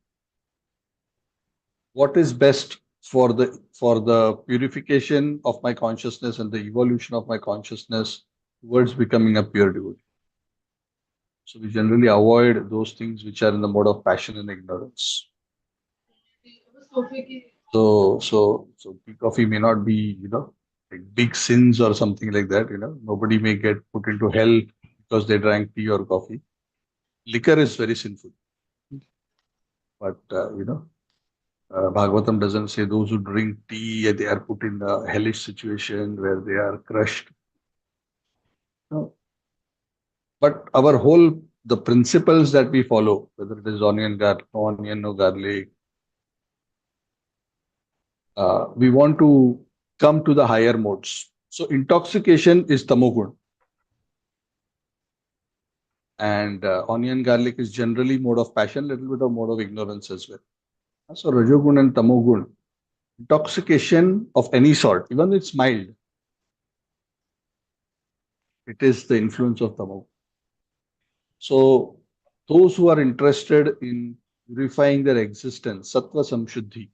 what is best for the purification of my consciousness and the evolution of my consciousness towards becoming a pure devotee. So we generally avoid those things which are in the mode of passion and ignorance. So tea coffee may not be, like big sins or something like that. Nobody may get put into hell because they drank tea or coffee. Liquor is very sinful, but Bhagavatam doesn't say those who drink tea they are put in a hellish situation where they are crushed. No. But our whole the principles that we follow, whether it is no onion, no garlic, we want to come to the higher modes. So intoxication is tamogun, and onion garlic is generally mode of passion, little bit of mode of ignorance as well. So rajogun and tamogun, intoxication of any sort, even it's mild, it is the influence of tamogun. So those who are interested in purifying their existence, sattva samshuddhi,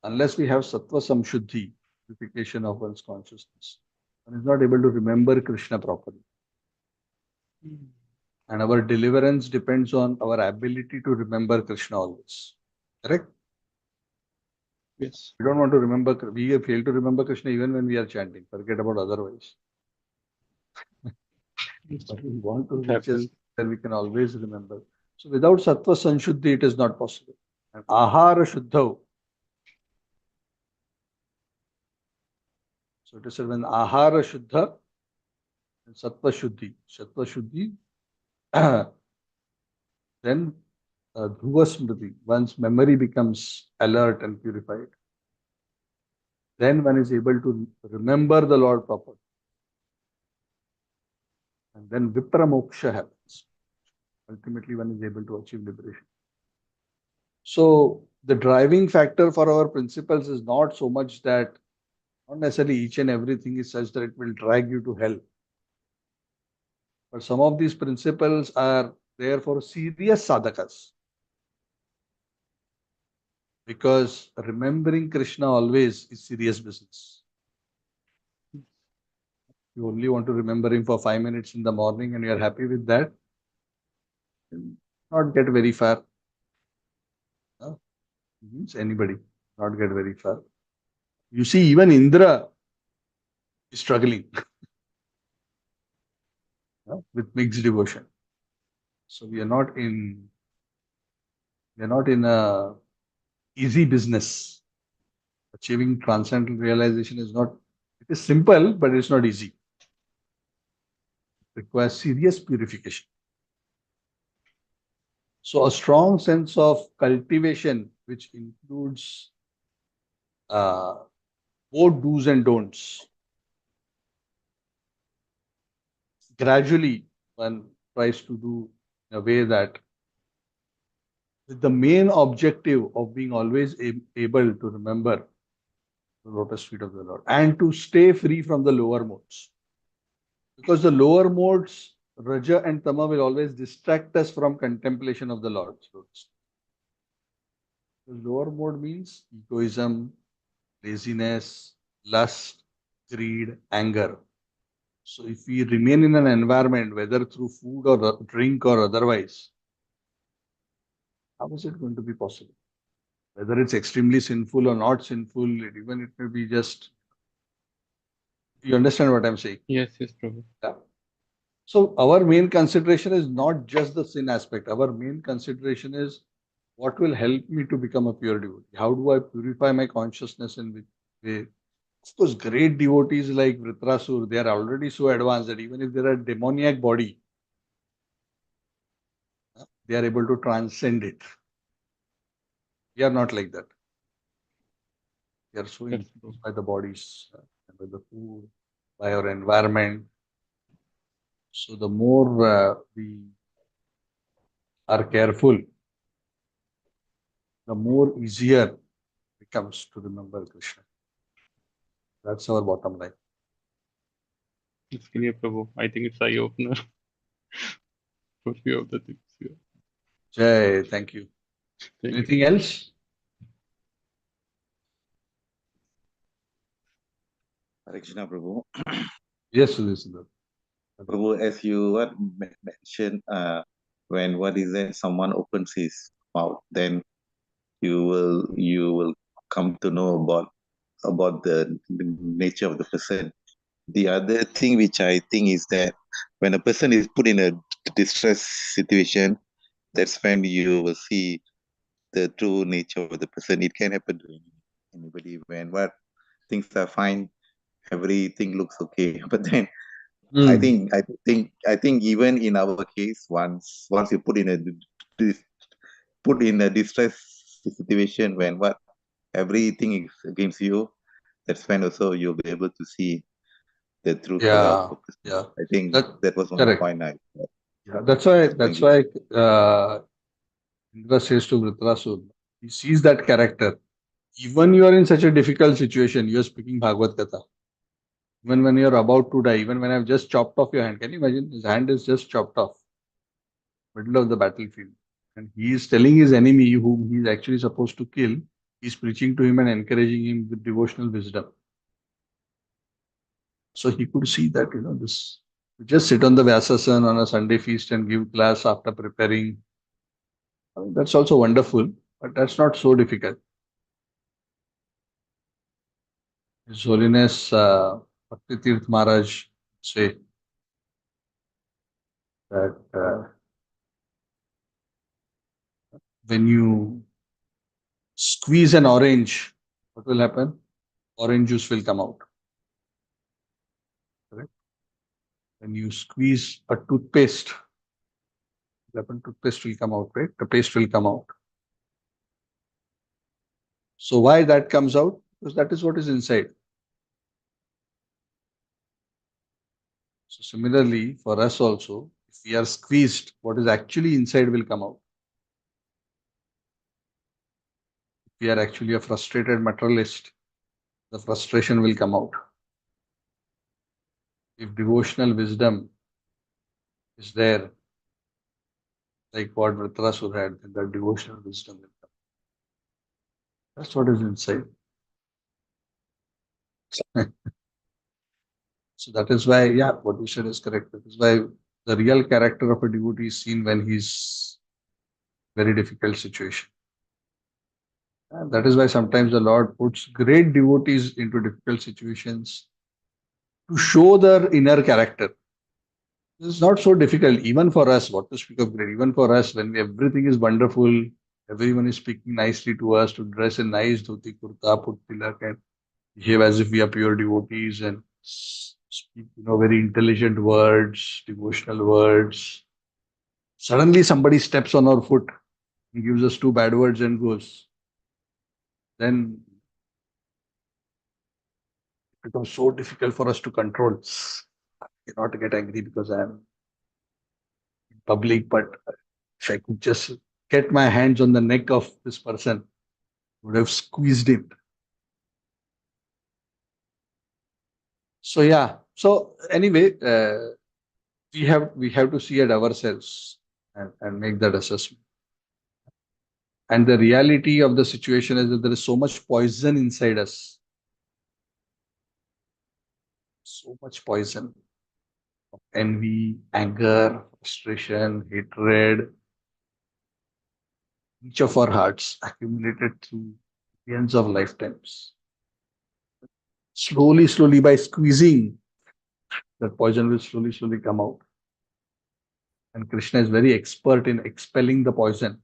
unless we have sattva samshuddhi, purification of one's consciousness, one is not able to remember Krishna properly. And our deliverance depends on our ability to remember Krishna always. Correct?
Yes.
We don't want to remember, we fail to remember Krishna even when we are chanting. Forget about otherwise. But we want to
It
reach a
happens.
state where we can always remember. So without sattva sanshuddhi, it is not possible. And ahara shuddha. So it is said when ahara shuddha and sattva shuddhi. Sattva shuddhi, then dhruva smriti, one's memory becomes alert and purified. Then one is able to remember the Lord properly. And then vipramoksha happens. Ultimately, one is able to achieve liberation. So the driving factor for our principles is not so much that not necessarily each and everything is such that it will drag you to hell. But some of these principles are there for serious sadhakas. Because remembering Krishna always is serious business. You only want to remember him for 5 minutes in the morning and you are happy with that, not get very far. Means anybody, not get very far. You see, even Indra is struggling with mixed devotion. So we are not in a easy business. Achieving transcendental realization is not, it is simple, but it's not easy. It requires serious purification. So a strong sense of cultivation, which includes both do's and don'ts. gradually one tries to do in a way that with the main objective of being always able to remember the lotus feet of the Lord and to stay free from the lower modes. Because the lower modes, Raja and Tama, will always distract us from contemplation of the Lord's lotus. The lower mode means egoism, laziness, lust, greed, anger. So if we remain in an environment, whether through food or drink or otherwise, how is it going to be possible? Whether it's extremely sinful or not sinful, even it may be just, you understand what I'm saying?
Yes, yes, Prabhu.
Yeah. So our main consideration is not just the sin aspect. Our main consideration is what will help me to become a pure devotee? How do I purify my consciousness in which way? Of course, great devotees like Vritrasura, they are already so advanced that even if they are a demoniac body, they are able to transcend it. We are not like that. We are so
Correct, Prabhu.
influenced by the bodies, by the food, by our environment. So the more we are careful, the more easier it becomes to remember Krishna. That's our bottom line.
It's clear, Prabhu. I think it's eye opener for few of the things here.
Jai, thank you.
Thank you.
Anything else?
Hare Krishna, Prabhu.
Yes, Sudhir.
Prabhu, as you mentioned, when what is that? Someone opens his mouth, then you will come to know about the nature of the person. The other thing which I think is that when a person is put in a distress situation, that's when you will see the true nature of the person. It can happen to anybody when what things are fine, everything looks okay, but then I
Mm.
think I think even in our case, once you put in a distress situation when what everything is against you, that's when also you'll be able to see the true color of
Yeah,
a person.
yeah.
I think
That
that was one
correct.
point I.
Yeah, that's why.
Thank
That's
you.
why Indra says to Vritrasura, he sees that character. Even you are in such a difficult situation, you are speaking Bhagavad Gita. Even when you are about to die, even when I've just chopped off your hand, can you imagine? His hand is just chopped off, middle of the battlefield, and he is telling his enemy, whom he is actually supposed to kill, he's preaching to him and encouraging him with devotional wisdom. So he could see that, this just sit on the Vyasasan on a Sunday feast and give class after preparing. I mean, that's also wonderful, but that's not so difficult. His Holiness Bhakti Tirth Maharaj say that when you squeeze an orange, what will happen? Orange juice will come out. Correct? When you squeeze a toothpaste, what will happen? Toothpaste will come out, right? The paste will come out. So why that comes out? Because that is what is inside. So similarly, for us also, if we are squeezed, what is actually inside will come out. If we are actually a frustrated materialist, the frustration will come out. If devotional wisdom is there, like what Vritrasura had, then that devotional wisdom will come. That's what is inside. So that is why, yeah, what you said is correct. That is why the real character of a devotee is seen when he's very difficult situation. And that is why sometimes the Lord puts great devotees into difficult situations to show their inner character. This is not so difficult, even for us. What to speak of great? Even for us, when everything is wonderful, everyone is speaking nicely to us, to dress in nice dhoti kurta, put tilak, and behave as if we are pure devotees and speak, very intelligent words, devotional words. Suddenly, somebody steps on our foot and gives us two bad words and goes. Then it becomes so difficult for us to control. cannot get angry because I am in public, but if I could just get my hands on the neck of this person, I would have squeezed him. So yeah. So anyway, we have to see it ourselves and make that assessment. And the reality of the situation is that there is so much poison inside us, so much poison, envy, anger, frustration, hatred, each of our hearts accumulated through billions of lifetimes. Slowly, slowly, by squeezing, that poison will slowly, slowly come out. And Krishna is very expert in expelling the poison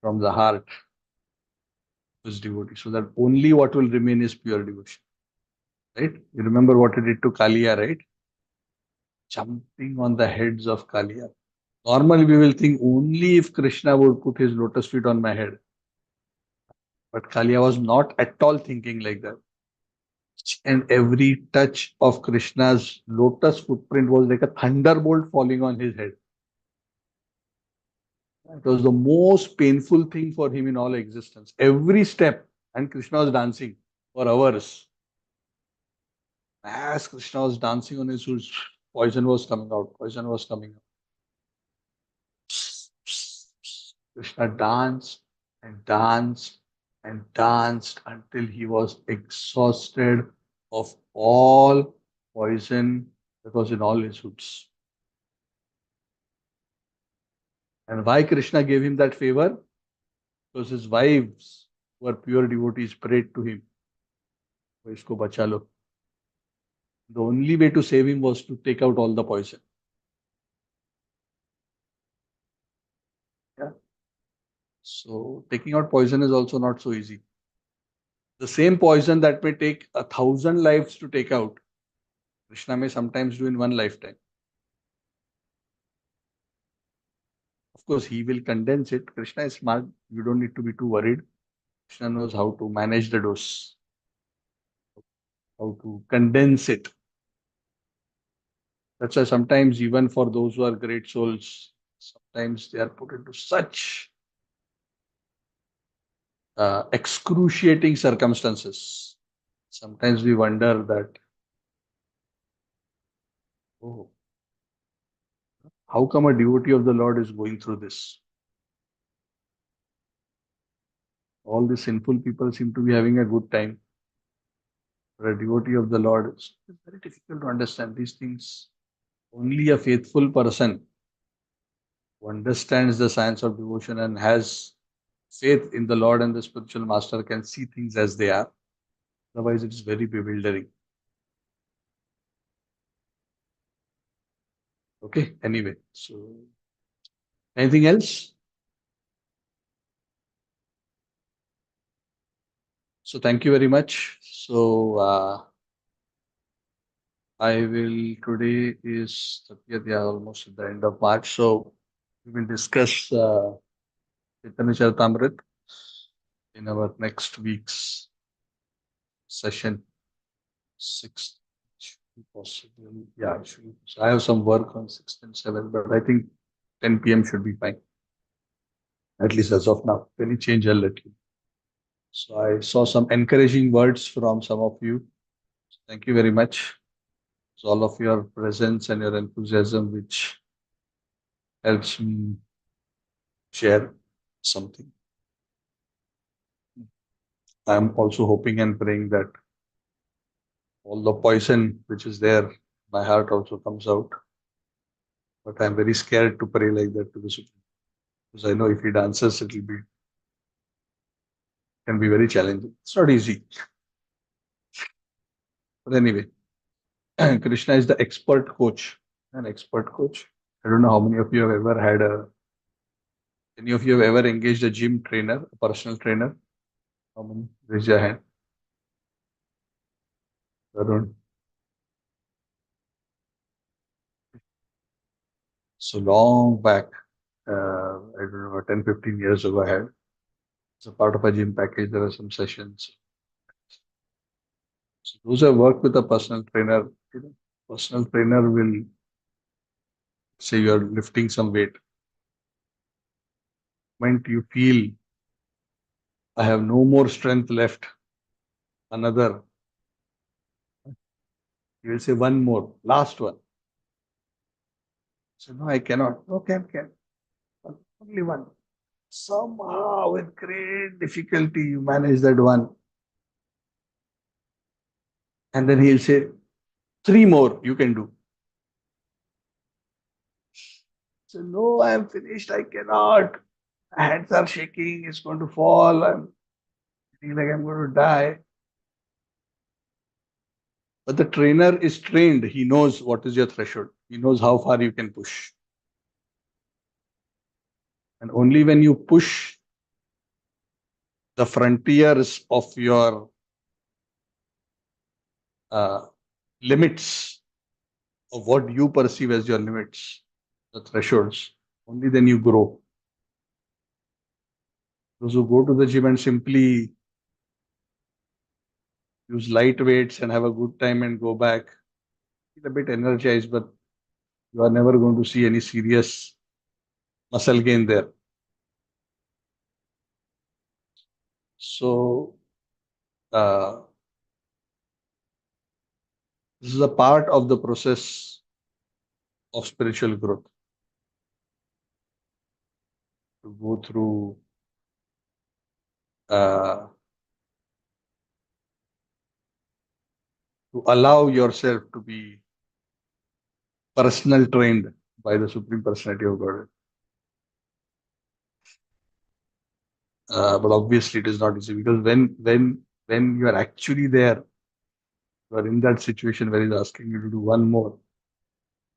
from the heart of his devotee, so that only what will remain is pure devotion. Right? You remember what he did to Kaliya, right? Jumping on the heads of Kaliya. Normally, we will think only if Krishna would put his lotus feet on my head. But Kaliya was not at all thinking like that. And every touch of Krishna's lotus footprint was like a thunderbolt falling on his head. It was the most painful thing for him in all existence. Every step, and Krishna was dancing for hours. As Krishna was dancing on his shoes, poison was coming out. Poison was coming out. Krishna danced and danced and danced until he was exhausted of all poison that was in all his hoods. And why Krishna gave him that favor? Because his wives who were pure devotees prayed to him. Isko bacha lo. The only way to save him was to take out all the poison. Yeah. So taking out poison is also not so easy. The same poison that may take 1,000 lives to take out, Krishna may sometimes do in one lifetime. Of course, he will condense it. Krishna is smart. You don't need to be too worried. Krishna knows how to manage the dose, how to condense it. That's why sometimes, even for those who are great souls, sometimes they are put into such excruciating circumstances. Sometimes we wonder that, oh, how come a devotee of the Lord is going through this? All the sinful people seem to be having a good time. For a devotee of the Lord, it's very difficult to understand these things. Only a faithful person who understands the science of devotion and has faith in the Lord and the spiritual master can see things as they are. Otherwise, it's very bewildering. Okay, anyway, so anything else? So thank you very much. So I will, today is 30th, yeah, almost at the end of March. So we will discuss Chaitanya Charitamrita in our next week's session. 6th should be possible. Yeah, it should be. So I have some work on 6th and 7th, but I think 10 p.m. should be fine. At least as of now. If any change, I'll let you know. So I saw some encouraging words from some of you. Thank you very much. So all of your presence and your enthusiasm, which helps me share something. I'm also hoping and praying that all the poison which is there, my heart also comes out. But I'm very scared to pray like that to the Supreme. Because I know if he dances, can be very challenging. It's not easy. But anyway, Krishna is the expert coach, an expert coach. I don't know how many of you have ever any of you have ever engaged a gym trainer, a personal trainer? How many? Raise your hand. Arun. So long back, I don't know, 10, 15 years ago, I had. As a part of a gym package, there were some sessions. So those who have worked with a personal trainer, personal trainer will say you are lifting some weight. When you feel I have no more strength left, another, you will say one more, last one. So no, I cannot. No, can. Only one. Somehow, with great difficulty, you manage that one. And then he'll say, three more you can do. So, no, I am finished. I cannot. My hands are shaking. It's going to fall. I'm feeling like I'm going to die. But the trainer is trained. He knows what is your threshold. He knows how far you can push. And only when you push the frontiers of your limits, of what you perceive as your limits, the thresholds, only then you grow. Those who go to the gym and simply use light weights and have a good time and go back, feel a bit energized, but you are never going to see any serious muscle gain there. So, this is a part of the process of spiritual growth. To go through to allow yourself to be personal trained by the Supreme Personality of Godhead. But obviously it is not easy, because when you are actually there, you are in that situation where he's asking you to do one more.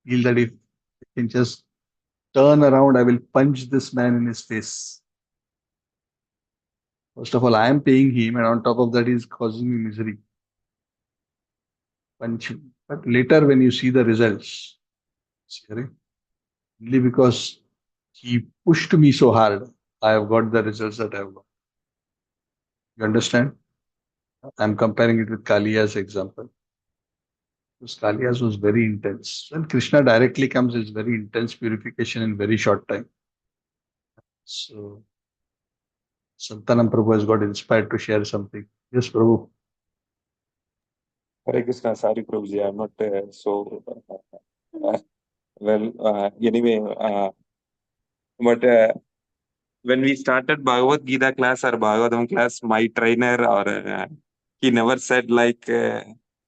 Feel that if you can just turn around, I will punch this man in his face. First of all, I am paying him, and on top of that, he's causing me misery. Punch him. But later, when you see the results, only because he pushed me so hard, I have got the results that I have got. You understand? I'm comparing it with Kaliya's example. Because Kaliya's was very intense. When Krishna directly comes, it's very intense purification in very short time. So, Santanam Prabhu has got inspired to share something. Yes, Prabhu.
Hare Krishna, sorry Prabhuji, I'm not well. Anyway, but when we started Bhagavad Gita class or Bhagavatam class, my trainer or he never said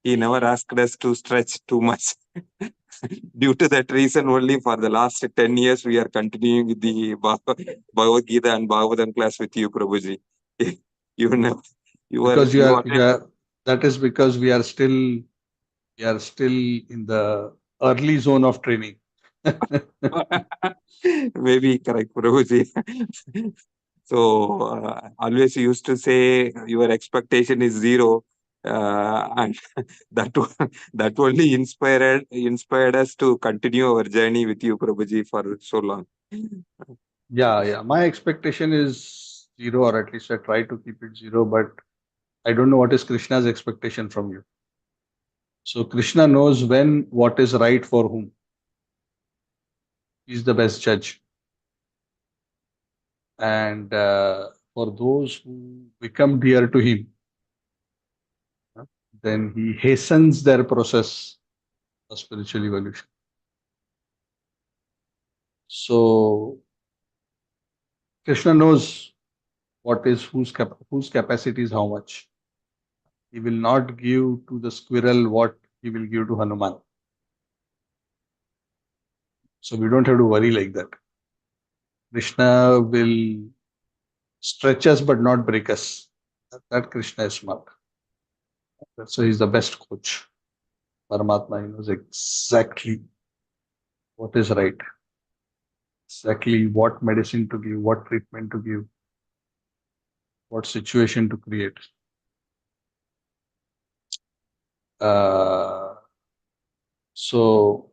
he never asked us to stretch too much. Due to that reason, only for the last 10 years, we are continuing with the Bhagavad Gita and Bhagavatam class with you, Prabhuji. You know,
Because that is because we are still in the early zone of training.
Maybe correct, Prabhuji. So always you used to say your expectation is zero, and that only inspired us to continue our journey with you, Prabhuji, for so long.
Yeah. My expectation is zero, or at least I try to keep it zero, but I don't know what is Krishna's expectation from you. So Krishna knows what is right for whom. He's the best judge. And for those who become dear to him, then he hastens their process of spiritual evolution. So Krishna knows whose capacity is how much. He will not give to the squirrel what he will give to Hanuman. So we don't have to worry like that. Krishna will stretch us but not break us. That Krishna is smart. So he's the best coach. Paramatma, he knows exactly what is right, exactly what medicine to give, what treatment to give, what situation to create. So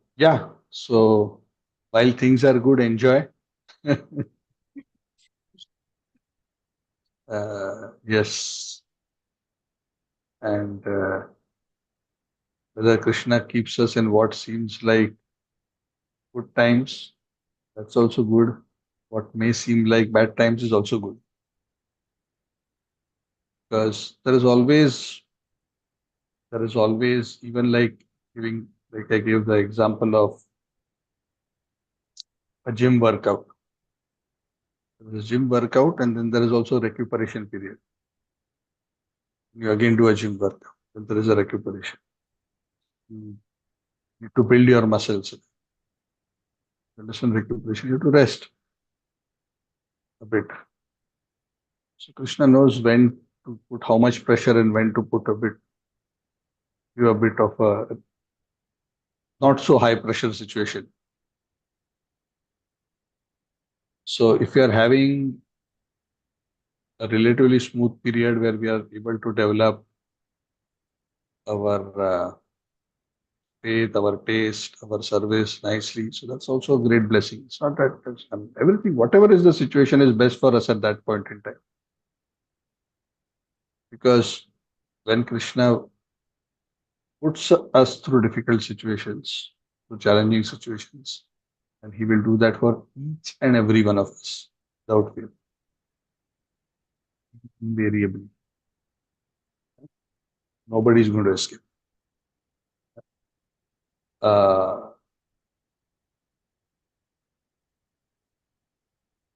while things are good, enjoy. Yes. And Whether Krishna keeps us in what seems like good times, that's also good. What may seem like bad times is also good. Because there is always, even like I gave the example of a gym workout. There is gym workout and then there is also recuperation period. You again do a gym workout, then there is a recuperation. You need to build your muscles. Understand recuperation, you have to rest a bit. So Krishna knows when to put how much pressure and when to put a bit of a not so high pressure situation. So if you are having a relatively smooth period where we are able to develop our faith, our taste, our service nicely, so that's also a great blessing. It's not that everything, whatever is the situation, is best for us at that point in time. Because when Krishna puts us through difficult situations, through challenging situations, and he will do that for each and every one of us without fail, invariably. Nobody is going to escape.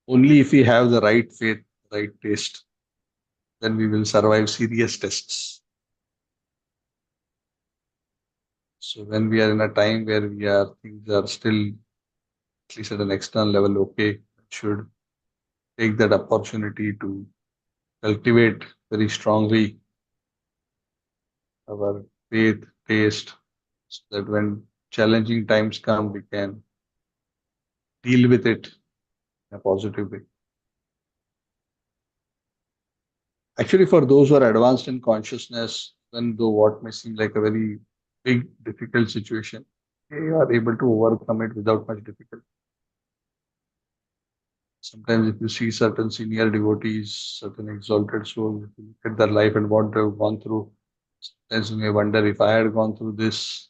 Only if we have the right faith, right taste, then we will survive serious tests. So when we are in a time where things are still, at least at an external level, okay, should take that opportunity to cultivate very strongly our faith, taste, so that when challenging times come, we can deal with it in a positive way. Actually, for those who are advanced in consciousness, even though what may seem like a very big, difficult situation, they are able to overcome it without much difficulty. Sometimes if you see certain senior devotees, certain exalted souls, if you look at their life and what they've gone through, sometimes you may wonder, if I had gone through this,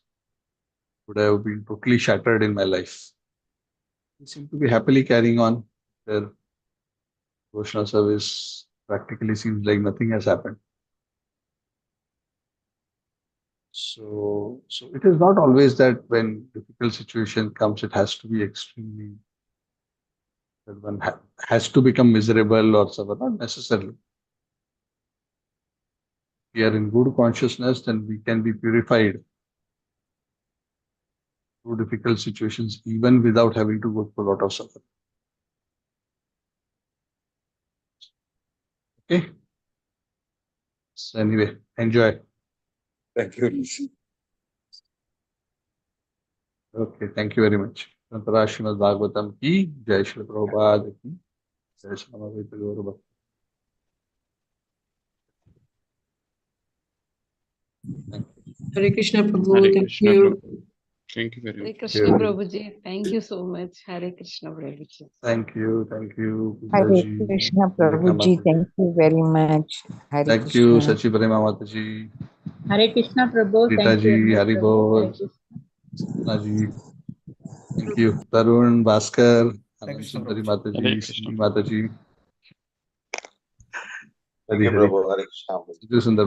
would I have been totally shattered in my life? They seem to be happily carrying on their devotional service. Practically seems like nothing has happened. So it is not always that when difficult situation comes, it has to be extremely, that one has to become miserable or suffer. Not necessarily. If we are in good consciousness, then we can be purified through difficult situations, even without having to go through a lot of suffering. Okay. So anyway, enjoy.
Thank you, Rishi.
Okay, thank you very much. Santara Srimad Bhagavatam ki, Jai Shri Prabhupada ki, Jai Shri Namaste Gaura Bhakti. Thank you.
Hare Krishna Prabhu,
Hare
thank
Krishna,
you.
Prabhu. Thank you very
Hare
much.
Krishna Prabhuji, thank you so much. Hare Krishna Prabhuji.
Thank you.
Hare
Poojaji,
Krishna
Malika
Prabhuji,
Mataji.
thank you very much. Hare
Thank you,
Krishna.
Sachi Prema Mataji,
Hare Krishna Prabhu,
Rita
thank you
ji,
very much
Hari
Prabhu. Hare
Bol,
Krishna.
Ji. Thank you. Tarun, Bhaskar,
Thank
Anand
you, Krishna
Sundari
Prabhuji.
Hare
Mataji,
Krishna,
Sri
Prabhu.
Mataji,
Thank
Hari
you,
Hari.
Prabhu. Hare Krishna.
Sundar